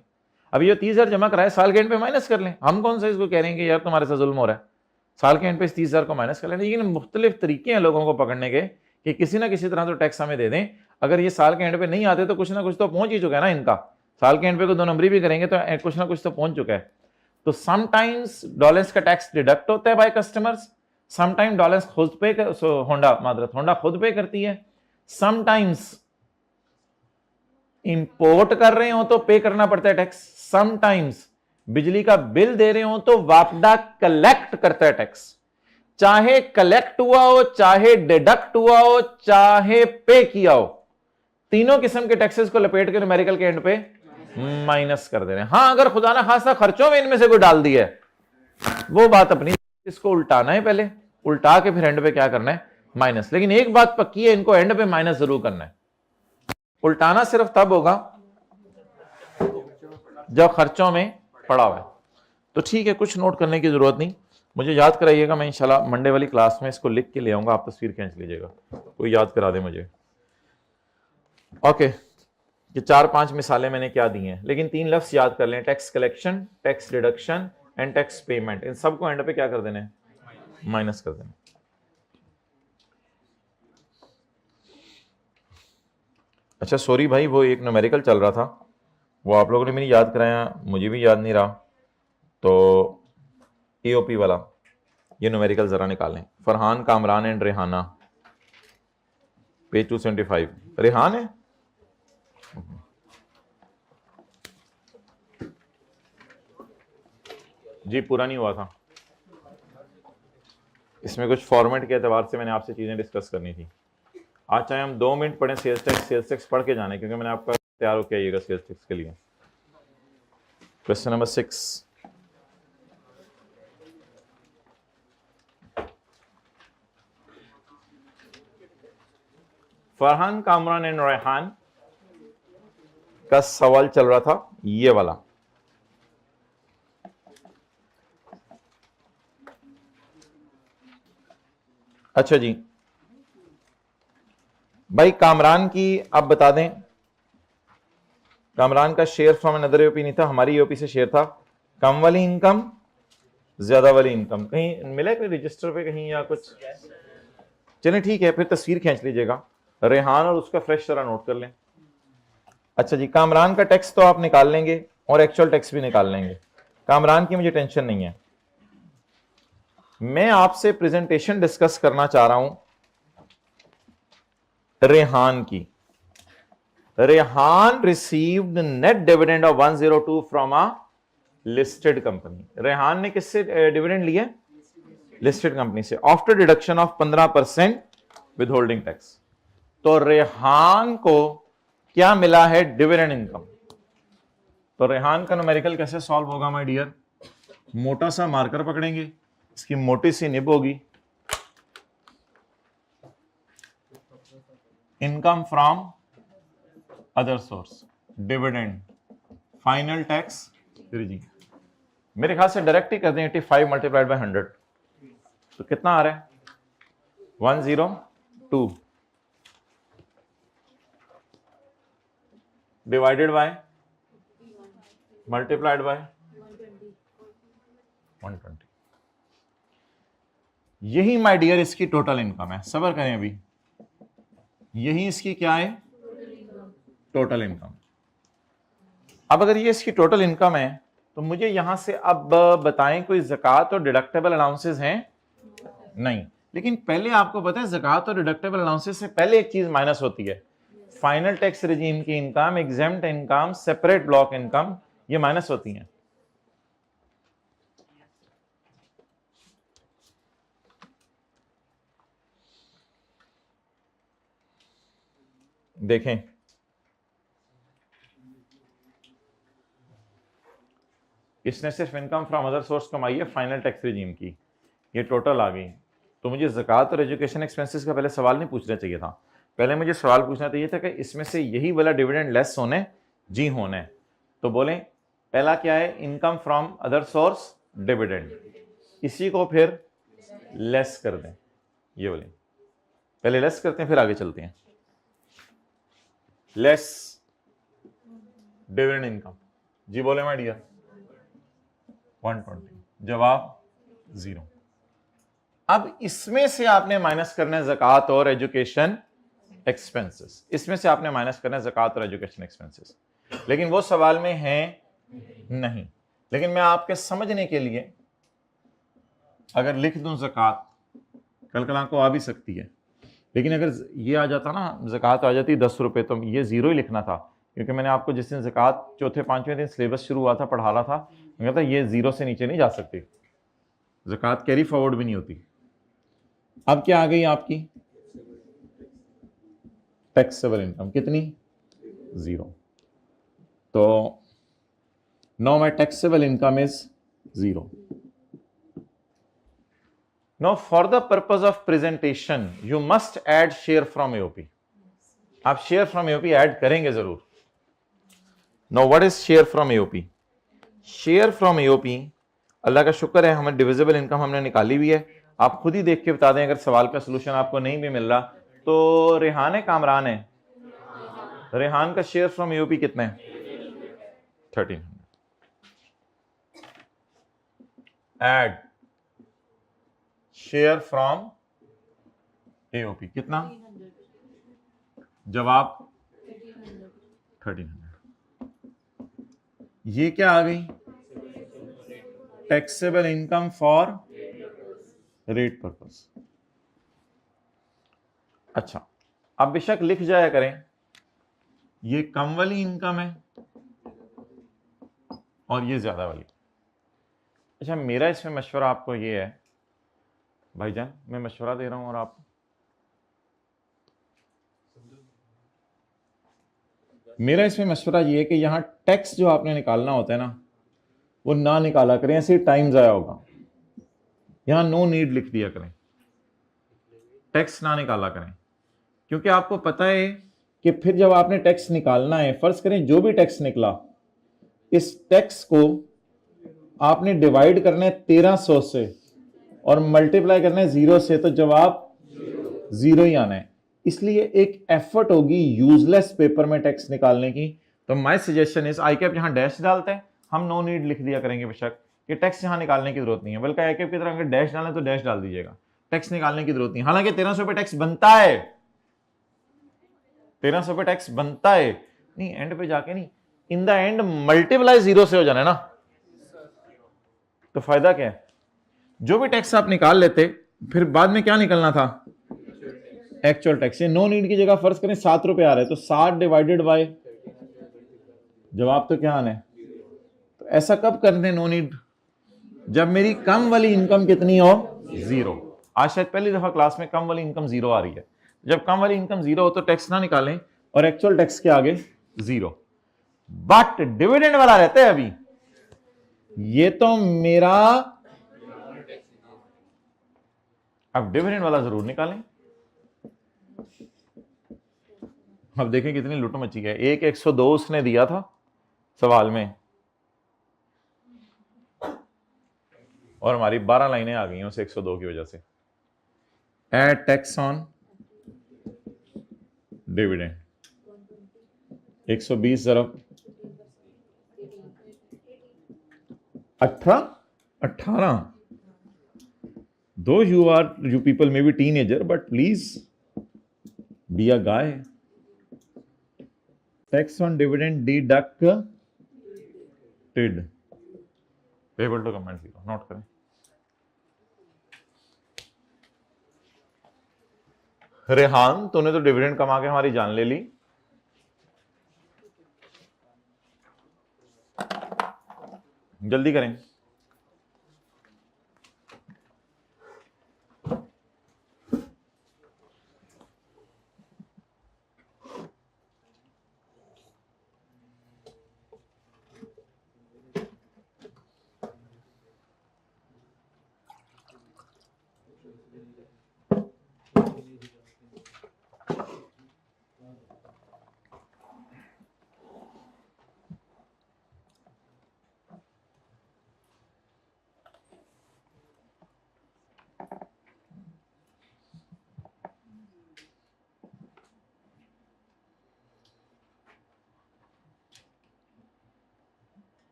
[SPEAKER 1] अब ये 30,000 जमा कराए साल के एंड पे माइनस कर लें, हम कौन सा इसको कह रहे हैं कि यार तुम्हारे साथ जुल्म हो रहा है, साल के एंड पे 30,000 को माइनस कर लें। लेकिन मुख्तलिफ तरीके हैं लोगों को पकड़ने के कि किसी ना किसी तरह तो टैक्स हमें दे दें, अगर ये साल के एंड पे नहीं आते तो कुछ ना कुछ तो पहुंच ही चुका है ना इनका, साल के एंड पे को 2 नंबरी भी करेंगे तो कुछ ना कुछ तो पहुंच चुका है। तो समटाइम्स डॉलेंस का टैक्स डिडक्ट होता है बाय कस्टमर्स, समटाइम डॉलेंस खुद पे होंडा खुद पे करती है, समटाइम्स इंपोर्ट कर रहे हो तो पे करना पड़ता है टैक्स, समटाइम्स बिजली का बिल दे रहे हो तो वापडा कलेक्ट करता है टैक्स। चाहे कलेक्ट हुआ हो, चाहे डिडक्ट हुआ हो, चाहे पे किया हो, तीनों किस्म के टैक्सेस को लपेट के न्यूमेरिकल के एंड पे माइनस कर दे रहे हैं। हां, अगर खुदा ना खासा खर्चों में इनमें से कोई डाल दिया है वो बात अपनी, इसको उल्टाना है, पहले उल्टा के फिर एंड पे क्या करना है, माइनस। लेकिन एक बात पक्की है, इनको एंड पे माइनस जरूर करना है। उल्टाना सिर्फ तब होगा जब खर्चों में पड़ा हुआ है। तो ठीक है, कुछ नोट करने की जरूरत नहीं, मुझे याद कराइएगा, मैं इंशाल्लाह मंडे वाली क्लास में इसको लिख के ले आऊंगा, आप तस्वीर खींच लीजिएगा, कोई याद करा दे मुझे। ओके, ये 4-5 मिसालें मैंने क्या दी हैं, लेकिन 3 लफ्ज याद कर लें, tax collection, tax deduction and tax payment. इन सबको एंड पे क्या कर देना है, माइनस कर देना। अच्छा सॉरी भाई, वो एक न्यूमेरिकल चल रहा था, वो आप लोगों ने भी नहीं याद कराया, मुझे भी याद नहीं रहा, तो AOP वाला ये न्यूमेरिकल जरा निकालें। Farhan Kamran and Rehana, page 275। रेहान है, जी पूरा नहीं हुआ था, इसमें कुछ फॉर्मेट के एतबार से मैंने आपसे चीज़ें डिस्कस करनी थी। आज चाहे हम 2 मिनट पढ़ें सेल्स टैक्स पढ़ के जाने, क्योंकि मैंने आपका तैयार होकर आइएगा सेल्स टैक्स के लिए। Question number 6, Farhan Kamran and Rehan का सवाल चल रहा था ये वाला। अच्छा जी भाई, कामरान की आप बता दें, कामरान का शेयर फ्रॉम अनदर AOP नहीं था, हमारी AOP से शेयर था। कम वाली इनकम, ज्यादा वाली इनकम, कहीं मिला कोई रजिस्टर पे कहीं या कुछ? चलिए ठीक है, फिर तस्वीर खींच लीजिएगा, रेहान और उसका फ्रेश तरह नोट कर लें। अच्छा जी, कामरान का टैक्स तो आप निकाल लेंगे और एक्चुअल टैक्स भी निकाल लेंगे, कामरान की मुझे टेंशन नहीं है। मैं आपसे प्रेजेंटेशन डिस्कस करना चाह रहा हूं रेहान की, Rehan received net dividend of 102 from a listed company. Rehan ने किससे डिविडेंड लिया? लिस्टेड कंपनी से, after deduction of 15% with holding tax. तो रेहान को क्या मिला है? Dividend income. तो रेहान का न्यूमेरिकल कैसे सॉल्व होगा माय डियर? मोटा सा मार्कर पकड़ेंगे, इसकी मोटी सी निब होगी, income from other source, dividend, final tax regime. मेरे ख्याल से डायरेक्ट ही कर दें 85 मल्टीप्लाइड बाय 100, तो कितना आ रहा है? 102 डिवाइडेड बाय मल्टीप्लाइड बाय 120। यही माय डियर इसकी टोटल इनकम है। सबर करें, अभी यही इसकी क्या है? Total income. अब अगर ये इसकी टोटल इनकम है तो मुझे यहां से अब बताएं कोई ज़कात और डिडक्टेबल अलाउंसेस हैं? नहीं। लेकिन पहले आपको पता है ज़कात और डिडक्टेबल अलाउंसेस से पहले एक चीज माइनस होती है, फाइनल टैक्स रिजीम की income, exempt income, separate block income, ये माइनस होती हैं। देखें, इसने सिर्फ इनकम फ्रॉम अदर सोर्स कमाई है फाइनल टैक्स रिजीम की, ये टोटल आ गई। तो मुझे ज़कात और एजुकेशन एक्सपेंसेस का पहले सवाल नहीं पूछना चाहिए था, पहले मुझे सवाल पूछना चाहिए था कि इसमें से यही वाला डिविडेंड लेस होने? जी होने। तो बोलें पहला क्या है? Income from other source, dividend, इसी को फिर लेस कर दें। ये बोलें पहले लेस करते हैं फिर आगे चलते हैं। लेस डिविडेंड इनकम, जी बोले माय डियर 120, जवाब 0। अब इसमें से आपने माइनस करना है ज़कात और एजुकेशन एक्सपेंसेस, इसमें से आपने माइनस करना है ज़कात और एजुकेशन एक्सपेंसेस, लेकिन वो सवाल में है नहीं। लेकिन मैं आपके समझने के लिए अगर लिख दूं ज़कात, कल को आ भी सकती है, लेकिन अगर ये आ जाता ना, ज़कात आ जाती 10 रुपये, तो ये 0 ही लिखना था, क्योंकि मैंने आपको जिस दिन ज़कात चौथे पांचवें दिन सिलेबस शुरू हुआ था, पढ़ा रहा था, मैं कहता ये 0 से नीचे नहीं जा सकती, ज़कात कैरी फॉरवर्ड भी नहीं होती। अब क्या आ गई आपकी? टैक्सेबल इनकम कितनी? 0। तो now my taxable income is 0। Now for the purpose of presentation you must add share from AOP. आप शेयर फ्रॉम एओपी ऐड करेंगे जरूर। Now what is share from AOP? Share from AOP, अल्लाह का शुक्र है हमें डिविजिबल इनकम हमने निकाली हुई है। आप खुद ही देख के बता दें अगर सवाल का सलूशन आपको नहीं भी मिल रहा तो। रेहान है कामरान है? रेहान का शेयर फ्रॉम एओपी कितना है? 1300। ऐड शेयर फ्रॉम एओपी कितना? जवाब 1300। ये क्या आ गई? Taxable income for rate purpose. अच्छा, अब बेशक लिख जाया करें ये कम वाली इनकम है और ये ज्यादा वाली। अच्छा, मेरा इसमें मशवरा आपको ये है भाईजान, मैं मशवरा दे रहा हूं और आप मेरा इसमें मशवरा ये है कि यहां टैक्स जो आपने निकालना होता है ना, वो ना निकाला करें, ऐसे टाइम ज़ाया होगा। यहां नो नीड लिख दिया करें, टैक्स ना निकाला करें, क्योंकि आपको पता है कि फिर जब आपने टैक्स निकालना है, फर्ज करें जो भी टैक्स निकला, इस टैक्स को आपने डिवाइड करना है 1300 से और मल्टीप्लाई करना है 0 से, तो जवाब 0 ही आना है। इसलिए एक एफर्ट होगी यूजलेस पेपर में टैक्स निकालने की। तो my suggestion is I cap यहां डैश डालते हैं, हम नो नीड लिख दिया करेंगे बेशक कि टैक्स यहां निकालने की जरूरत नहीं है, बल्कि आई कैप की तरह अगर डैश डालें तो डैश डाल दीजिएगा, टैक्स निकालने की जरूरत नहीं। हालांकि 1300 पे टैक्स बनता है, 1300 पे टैक्स बनता है, नहीं एंड पे जाके नहीं, इन द एंड मल्टीप्लाई 0 से हो जाना है ना, तो फायदा क्या है? जो भी टैक्स आप निकाल लेते फिर बाद में क्या निकलना था? Actual tax. नो नीड की जगह फर्ज करें 7 रुपए आ रहा है तो 7 डिवाइडेड बाय, जवाब तो क्या आना है? तो ऐसा कब करते हैं नो नीड? जब मेरी कम वाली इनकम कितनी हो? 0। आज शायद पहली दफा क्लास में कम वाली इनकम 0 आ रही है। जब कम वाली इनकम 0 हो तो टैक्स ना निकालें और एक्चुअल टैक्स के आगे 0। बट डिविडेंड वाला रहता है अभी, ये तो मेरा, अब डिविडेंड वाला जरूर निकालें। अब देखें कितनी लुट मची है। 102 उसने दिया था सवाल में और हमारी 12 लाइनें आ गई हैं उस 102 की वजह से। एड टैक्स ऑन डिविडेंड 120 ज़रब 18। Though you people may be teenager, but please be a guy. Tax on dividend deducted. Able to comment 0, note करें। रेहान, तूने तो डिविडेंड कमा के हमारी जान ले ली। जल्दी करें।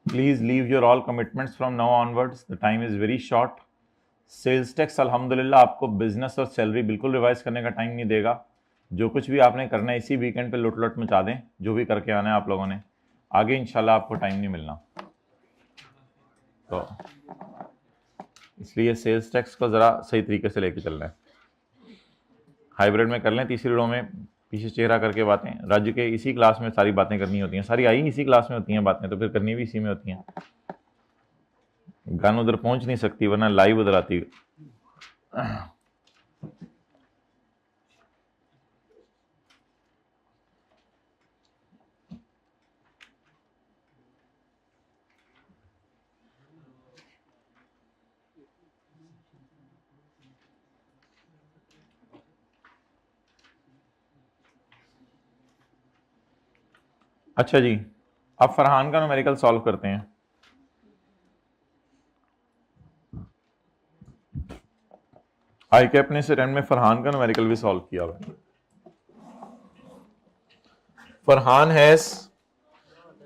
[SPEAKER 1] Please leave your all commitments from now onwards. The time is very short. Sales tax अल्हम्दुलिल्लाह आपको बिजनेस और सैलरी बिल्कुल रिवाइज करने का टाइम नहीं देगा। जो कुछ भी आपने करना है इसी वीकेंड पे लुट लुट मचा दें, जो भी करके आना है आप लोगों ने। आगे इंशाल्लाह आपको टाइम नहीं मिलना, तो इसलिए सेल्स टैक्स को ज़रा सही तरीके से लेके चलना है। हाइब्रिड में कर लें, तीसरी रो में पीछे चेहरा करके बातें। राज्य के इसी क्लास में सारी बातें करनी होती हैं, सारी आई इसी क्लास में होती हैं बातें, तो फिर करनी भी इसी में होती हैं। गन उधर पहुंच नहीं सकती वरना लाइव उधर आती। अच्छा जी, अब फरहान का न्यूमेरिकल सॉल्व करते हैं। आई कैप ने से में फरहान का न्यूमेरिकल भी सॉल्व किया हुआ है। Farhan has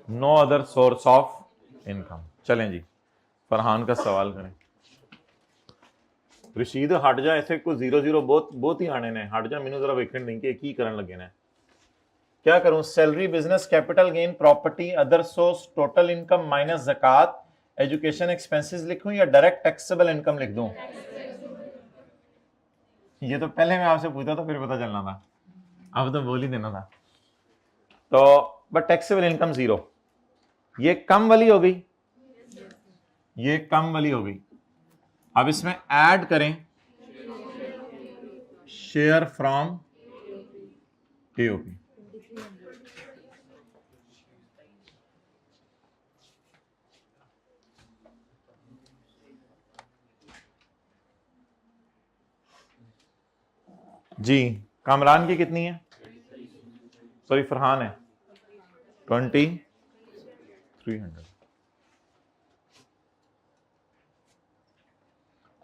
[SPEAKER 1] no other source of income. चलें जी, फरहान का सवाल करें। रशीद हट जा, ऐसे को 0-0 बहुत ही आने ने। हट जा, मैंने जरा वेकेंट नहीं कि की करन लगे ने। क्या करूं? Salary, business, capital gain, property, other source, total income minus ज़कात, एजुकेशन एक्सपेंसेस लिखूं या डायरेक्ट टैक्सेबल इनकम लिख दूं? ये तो पहले मैं आपसे पूछा था फिर पता चलना था, अब तो बोल ही देना था। तो बट टैक्सेबल इनकम 0, ये कम वाली हो गई, ये कम वाली हो गई। अब इसमें ऐड करें शेयर फ्रॉम एओपी। जी, कामरान की कितनी है? सॉरी फरहान है 2300।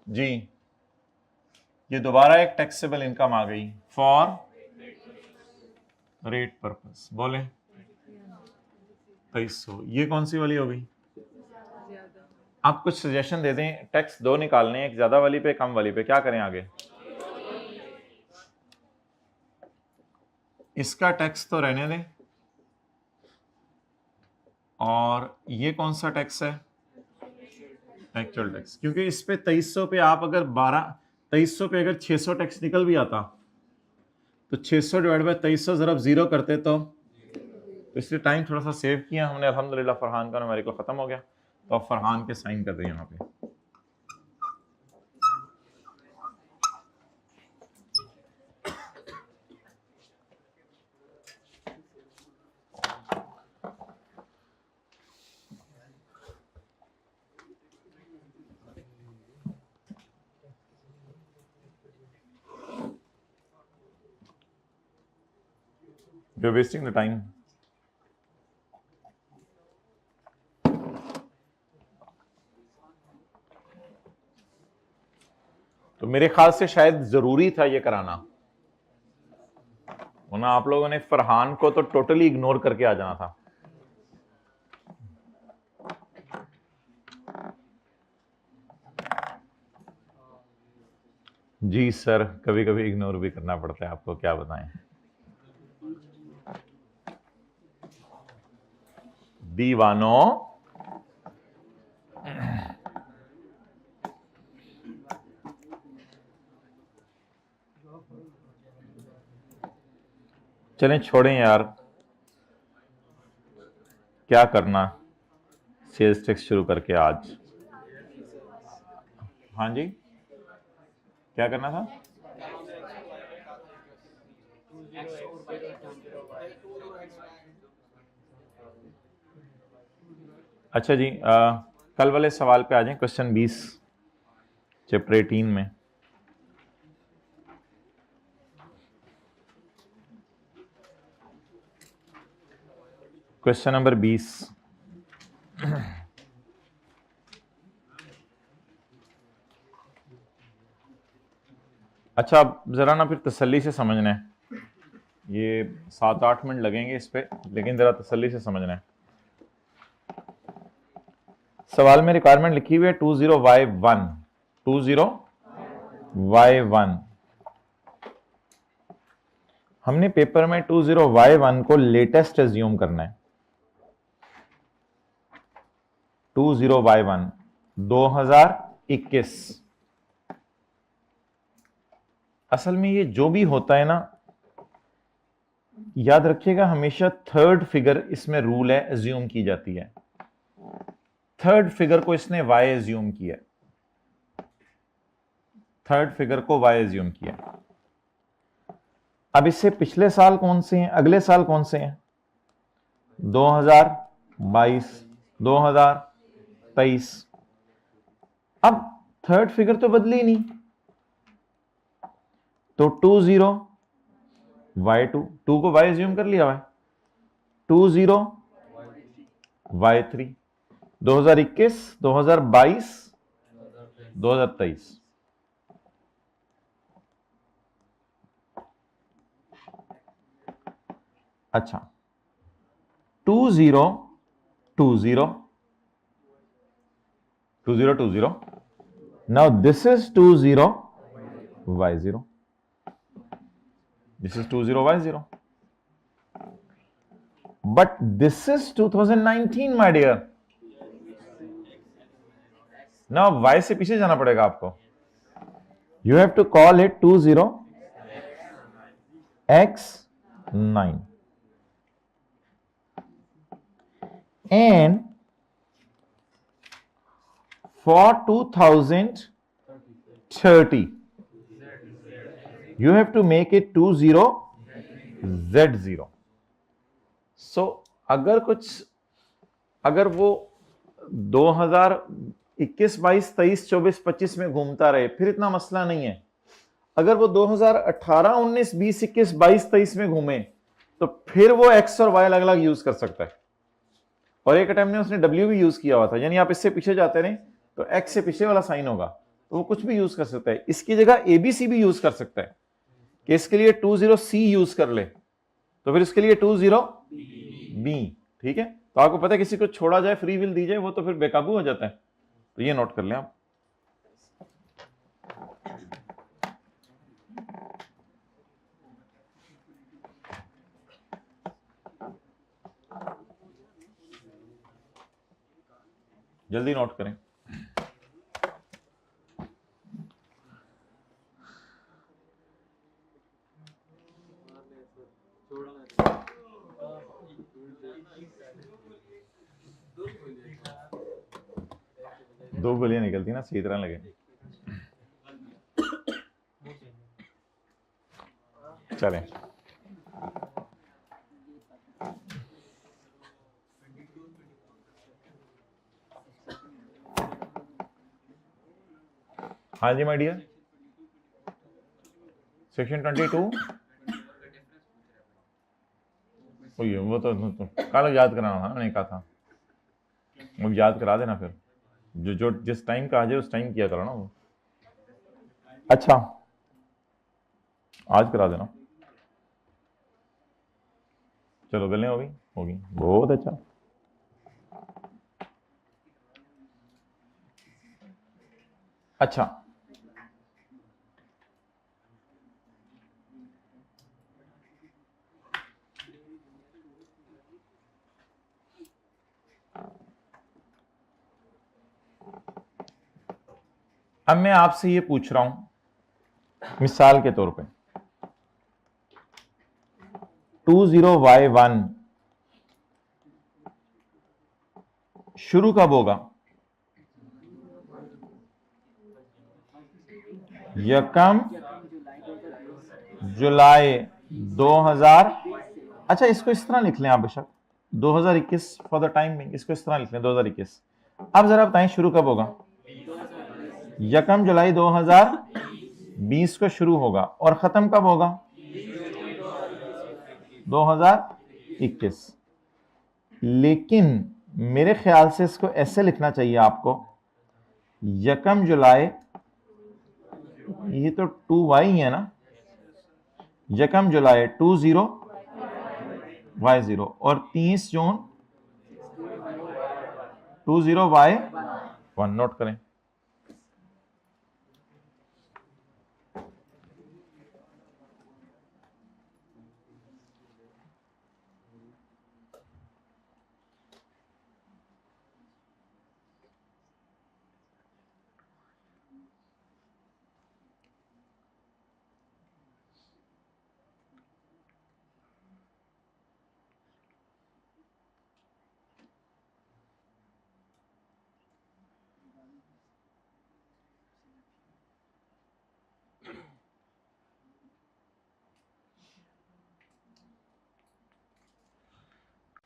[SPEAKER 1] जी, ये दोबारा एक टैक्सेबल इनकम आ गई फॉर रेट पर्पस। बोले 2300। ये कौन सी वाली हो गई? आप कुछ सजेशन दे दें। टैक्स 2 निकालने हैं, एक ज्यादा वाली पे कम वाली पे, क्या करें आगे? इसका टैक्स तो रहने दें, और ये कौन सा टैक्स है? एक्चुअल टैक्स, क्योंकि इस पे 2300 पे आप अगर 2300 पे अगर 600 टैक्स निकल भी आता तो 600 डिवाइड बाय 2300 जरा 0 करते तो इसलिए टाइम थोड़ा सा सेव किया हमने अल्हम्दुलिल्लाह। फरहान का न्यूमेरिकल खत्म हो गया, तो अब फरहान के साइन कर दें यहाँ पे। You're wasting the time. तो मेरे ख्याल से शायद जरूरी था ये कराना, वरना आप लोगों ने फरहान को तो टोटली इग्नोर करके आ जाना था। जी सर, कभी कभी इग्नोर भी करना पड़ता है, आपको क्या बताएं। दीवानों, चलें छोड़ें यार, क्या करना सेल्स टैक्स शुरू करके आज। हाँ जी, क्या करना था? अच्छा जी, कल वाले सवाल पे आ जाएं, क्वेश्चन 20 चैप्टर 18 में। Question number 20। अच्छा, अब जरा ना फिर तसल्ली से समझना है, ये 7-8 मिनट लगेंगे इस पे, लेकिन जरा तसल्ली से समझना है। सवाल में रिक्वायरमेंट लिखी हुई है 20y1, 20y1। हमने पेपर में 20y1 को लेटेस्ट एज्यूम करना है। 20y1 2021। असल में ये जो भी होता है ना, याद रखिएगा हमेशा थर्ड फिगर इसमें रूल है, एज्यूम की जाती है। थर्ड फिगर को इसने y एज्यूम किया, थर्ड फिगर को y एज्यूम किया। अब इससे पिछले साल कौन से हैं, अगले साल कौन से हैं? 2022, 2023। अब थर्ड फिगर तो बदली नहीं, तो 20y2, 2 को y एज्यूम कर लिया, 20y3, 2021, 2022, 2023। अच्छा, 2020, 2020। Now this is 20y0, this is 20y0, but this is 2019 my dear। Now y से पीछे जाना पड़ेगा आपको, you have to call it 20x9, and for 2030 you have to make it 20z0। so अगर वो 2021, 22, 23, 24, 25 में घूमता रहे फिर इतना मसला नहीं है। अगर वो 2018, 19, 20, 21, 22, 23 में घूमे तो फिर वो x और y अलग अलग यूज कर सकता है, और एक टाइम में उसने w भी यूज किया हुआ था, यानी आप इससे पीछे जाते रहे तो x से पीछे वाला साइन होगा, तो वो कुछ भी यूज कर सकता है। इसकी जगह ABC भी यूज कर सकता है कि इसके लिए 20C यूज कर ले, तो फिर इसके लिए 20B, ठीक है। तो आपको पता है किसी को छोड़ा जाए, फ्री विल दी जाए, वो तो फिर बेकाबू हो जाता है, तो ये नोट कर लें आप। जल्दी नोट करें। दो गोलियां निकलती ना सही तरह लगे। चलें हाँ जी माय डियर, सेक्शन 22 वो तो कल याद कराना था, मैंने कहा था वो याद करा देना, फिर जो जिस टाइम का आ जाए उस टाइम किया करो ना वो। अच्छा आज करा देना, चलो गलें होगी होगी, बहुत अच्छा। अच्छा अब मैं आपसे ये पूछ रहा हूं मिसाल के तौर पे 20y1 शुरू कब होगा? यकम जुलाई 2000। अच्छा इसको इस तरह लिख लें आप बेशक 2021 फॉर द टाइम बिंग, इसको इस तरह लिख लें 2021। अब जरा बताएं शुरू कब होगा? यकम जुलाई 2020 को शुरू होगा और खत्म कब होगा? 2021। लेकिन मेरे ख्याल से इसको ऐसे लिखना चाहिए आपको, यकम जुलाई, ये तो 2y है ना, यकम जुलाई 20y0 और 30 जून 20y1। नोट करें।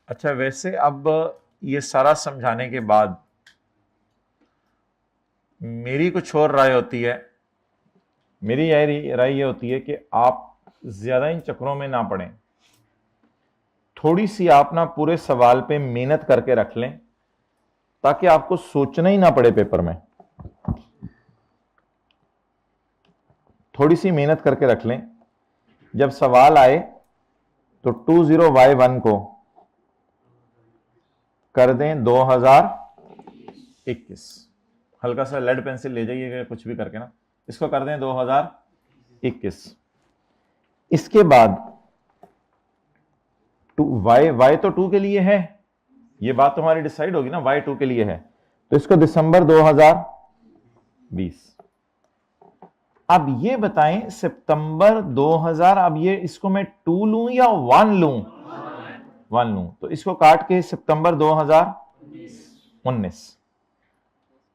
[SPEAKER 1] अच्छा वैसे अब ये सारा समझाने के बाद मेरी कुछ और राय होती है, मेरी राय ये होती है कि आप ज्यादा इन चक्रों में ना पड़ें, थोड़ी सी आप ना पूरे सवाल पे मेहनत करके रख लें ताकि आपको सोचना ही ना पड़े पेपर में। थोड़ी सी मेहनत करके रख लें, जब सवाल आए तो 20y1 को कर दें 2021। हल्का सा लेड पेंसिल ले जाइएगा कुछ भी करके ना, इसको कर दें 2021। इसके बाद y तो 2 के लिए है, ये बात तो हमारी डिसाइड होगी ना, y 2 के लिए है, तो इसको दिसंबर 2020। अब ये बताएं सितंबर 2000, अब ये इसको मैं 2 लूं या 1 लूं? 1 लूं, तो इसको काट के सितंबर 2019।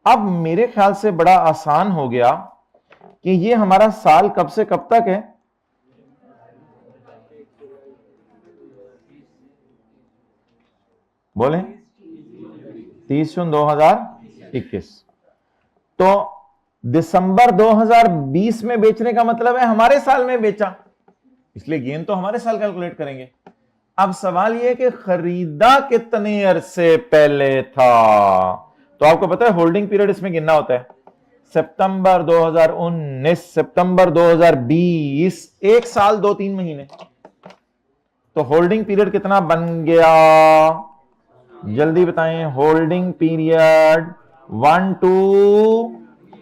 [SPEAKER 1] अब मेरे ख्याल से बड़ा आसान हो गया कि ये हमारा साल कब से कब तक है? बोलें 30 जून 2021। तो दिसंबर 2020 में बेचने का मतलब है हमारे साल में बेचा, इसलिए गेन तो हमारे साल कैलकुलेट करेंगे। अब सवाल यह कि खरीदा कितने अरसे पहले था, तो आपको पता है होल्डिंग पीरियड इसमें गिनना होता है। सितंबर 2019, सितंबर 2020, 1 साल 2-3 महीने, तो होल्डिंग पीरियड कितना बन गया? जल्दी बताएं। होल्डिंग पीरियड 1 to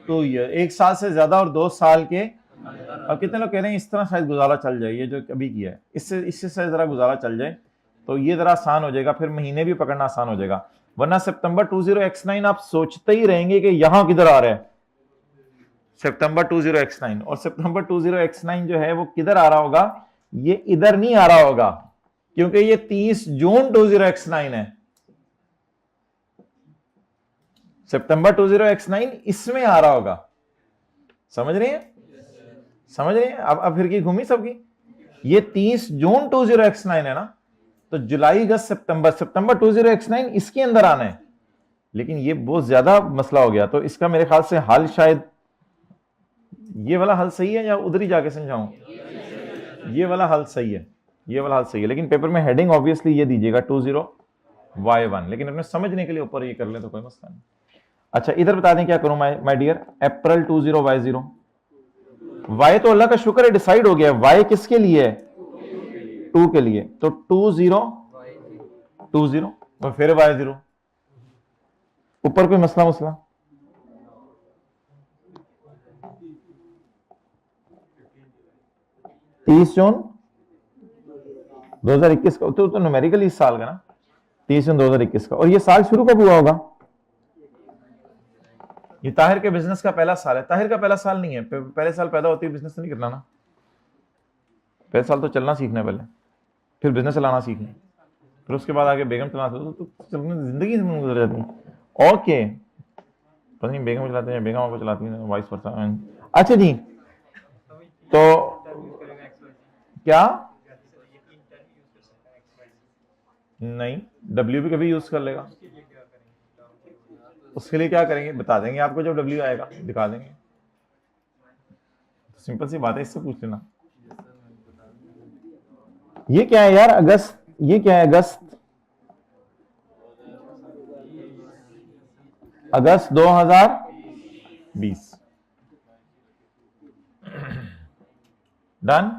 [SPEAKER 1] 2 ईयर, 1 साल से ज्यादा और 2 साल के। अब कितने लोग कह रहे हैं इस तरह शायद गुजारा चल जाए, ये जो अभी किया है इससे जरा गुजारा चल जाए तो ये जरा आसान हो जाएगा, फिर महीने भी पकड़ना आसान हो जाएगा। वरना सितंबर 20x9 आप सोचते ही रहेंगे कि यहां किधर आ रहा है सितंबर 20x9, और सितंबर 20x9 जो है वो किधर आ रहा होगा? ये इधर नहीं आ रहा होगा, क्योंकि ये 30 जून 20x9 है। सितंबर 20x9 इसमें आ रहा होगा। समझ रहे हैं? समझ रहे हैं? अब फिर की घूमी सबकी। ये 30 जून 20x9 है ना, तो जुलाई अगस्त सितंबर 20x9 इसके अंदर आना है। लेकिन ये बहुत ज्यादा मसला हो गया, तो इसका मेरे ख्याल से हल शायद ये वाला हल सही है या उधर ही जाके समझाऊं? ये वाला हल सही है, ये वाला हल सही है। लेकिन पेपर में हेडिंग ऑब्वियसली ये दीजिएगा 20y1, लेकिन अपने समझने के लिए ऊपर ये कर ले तो कोई मसला नहीं। अच्छा, इधर बता दें क्या करूं my dear. April 20y0, y तो अल्लाह का शुक्र है डिसाइड हो गया है। y किसके लिए है? 2 के लिए। तो 20 और फिर y0। ऊपर कोई मसला 30 जून 2021 का, तो न्यूमेरिकली इस साल का ना, 30 जून 2021 का। और ये साल शुरू कब हुआ होगा? ये ताहिर के बिजनेस का पहला साल है। ताहिर का पहला साल नहीं है, पहले साल पैदा होती है बिजनेस नहीं करना ना। पहले साल तो चलना सीखना है, पहले फिर बिजनेस चलाना सीखना, फिर उसके बाद आगे बेगम चलाना, तो जिंदगी गुजर जाती है। ओके, पता नहीं बेगम चलाते हैं, बेगम आपको चलाती है, वाइस वर्सा। अच्छा जी, तो क्या नहीं, डब्ल्यू भी कभी यूज कर लेगा। उसके लिए क्या करेंगे बता देंगे आपको, जब डब्ल्यू आएगा दिखा देंगे। सिंपल सी बात है, इससे पूछ लेना। ये क्या है यार? अगस्त, ये क्या है? अगस्त 2020। डन।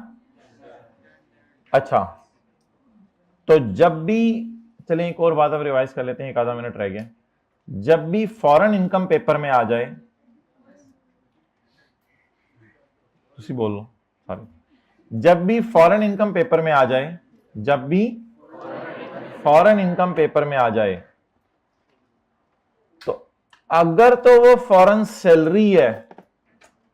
[SPEAKER 1] अच्छा, तो जब भी, चलें एक और बात अब रिवाइज कर लेते हैं, एक आधा मिनट रह गया। जब भी फॉरेन इनकम पेपर में आ जाए, तुसी बोल लो सारे, जब भी फॉरेन इनकम पेपर में आ जाए, जब भी फॉरेन इनकम पेपर में आ जाए, तो अगर तो वो फॉरेन सैलरी है,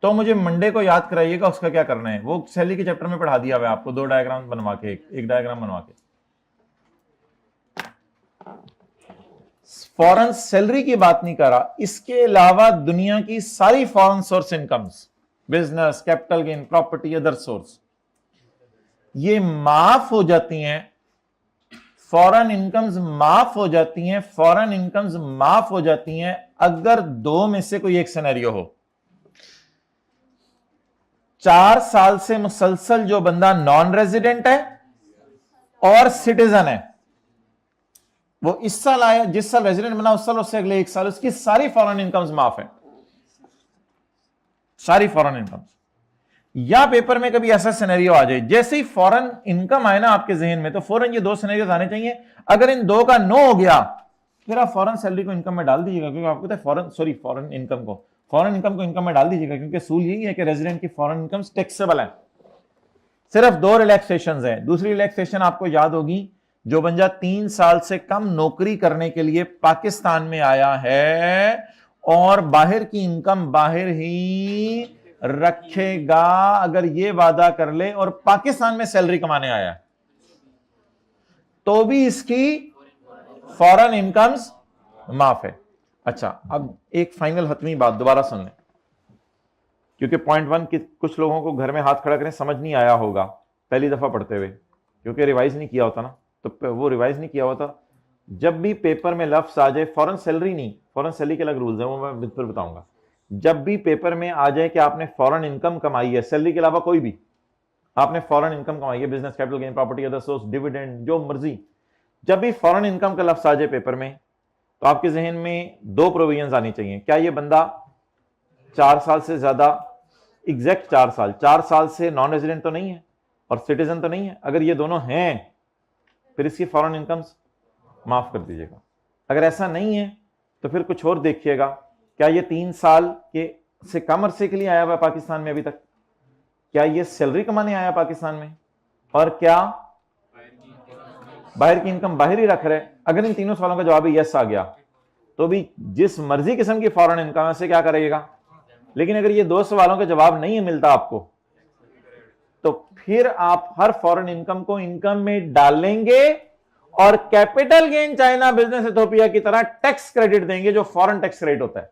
[SPEAKER 1] तो मुझे मंडे को याद कराइएगा उसका क्या करना है। वो सैलरी के चैप्टर में पढ़ा दिया हुआ है आपको, 2 डायग्राम बनवा के, एक डायग्राम बनवा के। फॉरेन सैलरी की बात नहीं कर रहा, इसके अलावा दुनिया की सारी foreign source incomes, business, capital gain, property, other source, ये माफ हो जाती हैं। फॉरेन इनकम्स माफ हो जाती हैं, फॉरेन इनकम्स माफ हो जाती हैं अगर दो में से कोई एक सिनेरियो हो। 4 साल से मुसलसल जो बंदा नॉन रेजिडेंट है और सिटीजन है, वो इस साल आया, जिस साल रेजिडेंट बना उस साल, उससे अगले 1 साल, उसकी सारी फॉरेन इनकम्स माफ है, सारी फॉरेन इनकम्स। या पेपर में कभी ऐसा सिनेरियो आ जाए, जैसे ही फॉरेन इनकम आए ना आपके जहन में, तो फौरन ये 2 सिनेरियोस आने चाहिए। अगर इन 2 का नो हो गया, फिर आप फॉरेन सैलरी को इनकम में डाल दीजिएगा, क्योंकि आपको तो फॉरेन इनकम को इनकम में डाल दीजिएगा, क्योंकि असूल यही है कि रेजिडेंट की फॉरेन इनकम टैक्सेबल है। सिर्फ 2 रिलैक्सेशन है। दूसरी रिलैक्सेशन आपको याद होगी, जो बंदा 3 साल से कम नौकरी करने के लिए पाकिस्तान में आया है और बाहर की इनकम बाहर ही रखेगा, अगर ये वादा कर ले और पाकिस्तान में सैलरी कमाने आया तो भी इसकी फॉरेन इनकम्स माफ है। अच्छा, अब एक फाइनल हतमी बात दोबारा सुन लें, क्योंकि पॉइंट 1 की कुछ लोगों को घर में हाथ खड़ा करें समझ नहीं आया होगा पहली दफा पढ़ते हुए, क्योंकि रिवाइज नहीं किया होता ना, तो वो रिवाइज नहीं किया होता। जब भी पेपर में लफ्ज आ जाए, फॉरेन सैलरी नहीं, फॉरेन सैलरी के अलग रूल्स हैं, वो मैं फिर बताऊंगा। जब भी पेपर में आ जाए कि आपने फॉरेन इनकम कमाई है, सैलरी के अलावा कोई भी आपने फॉरेन इनकम कमाई है, business, capital gain, property, other source, dividend, जो मर्जी, जब भी फॉरेन इनकम का लफ्ज आ जाए पेपर में, तो आपके जहन में 2 प्रोविजंस आनी चाहिए। क्या ये बंदा 4 साल से ज्यादा, एग्जैक्ट 4 साल से नॉन रेजिडेंट तो नहीं है और सिटीजन तो नहीं है? अगर ये दोनों हैं, फिर इसकी फॉरेन इनकम्स माफ कर दीजिएगा। अगर ऐसा नहीं है तो फिर कुछ और देखिएगा, क्या ये 3 साल के से कम अरसे के लिए आया हुआ पाकिस्तान में अभी तक? क्या ये सैलरी कमाने आया पाकिस्तान में? और क्या बाहर की इनकम बाहर ही रख रहे? अगर इन तीनों सवालों का जवाब यस आ गया, तो भी जिस मर्जी किस्म की फॉरेन इनकम है से क्या करेगा। लेकिन अगर ये 2 सवालों का जवाब नहीं मिलता आपको, तो फिर आप हर फॉरेन इनकम को इनकम में डालेंगे और capital gain China business Ethiopia की तरह टैक्स क्रेडिट देंगे जो फॉरेन टैक्स क्रेडिट होता है,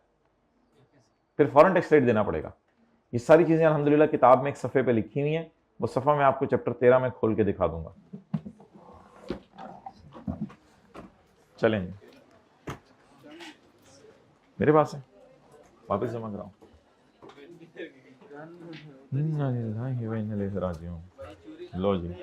[SPEAKER 1] फिर फॉरेन टैक्स क्रेडिट देना पड़ेगा। ये सारी चीजें अल्हम्दुलिल्लाह किताब में एक सफ़े पे लिखी हुई हैं, वो सफ़ा मैं आपको चैप्टर 13 में खोल के दिखा दूंगा। चलेंगे, मेरे पास है, वापस जमा कराओ। लो जी।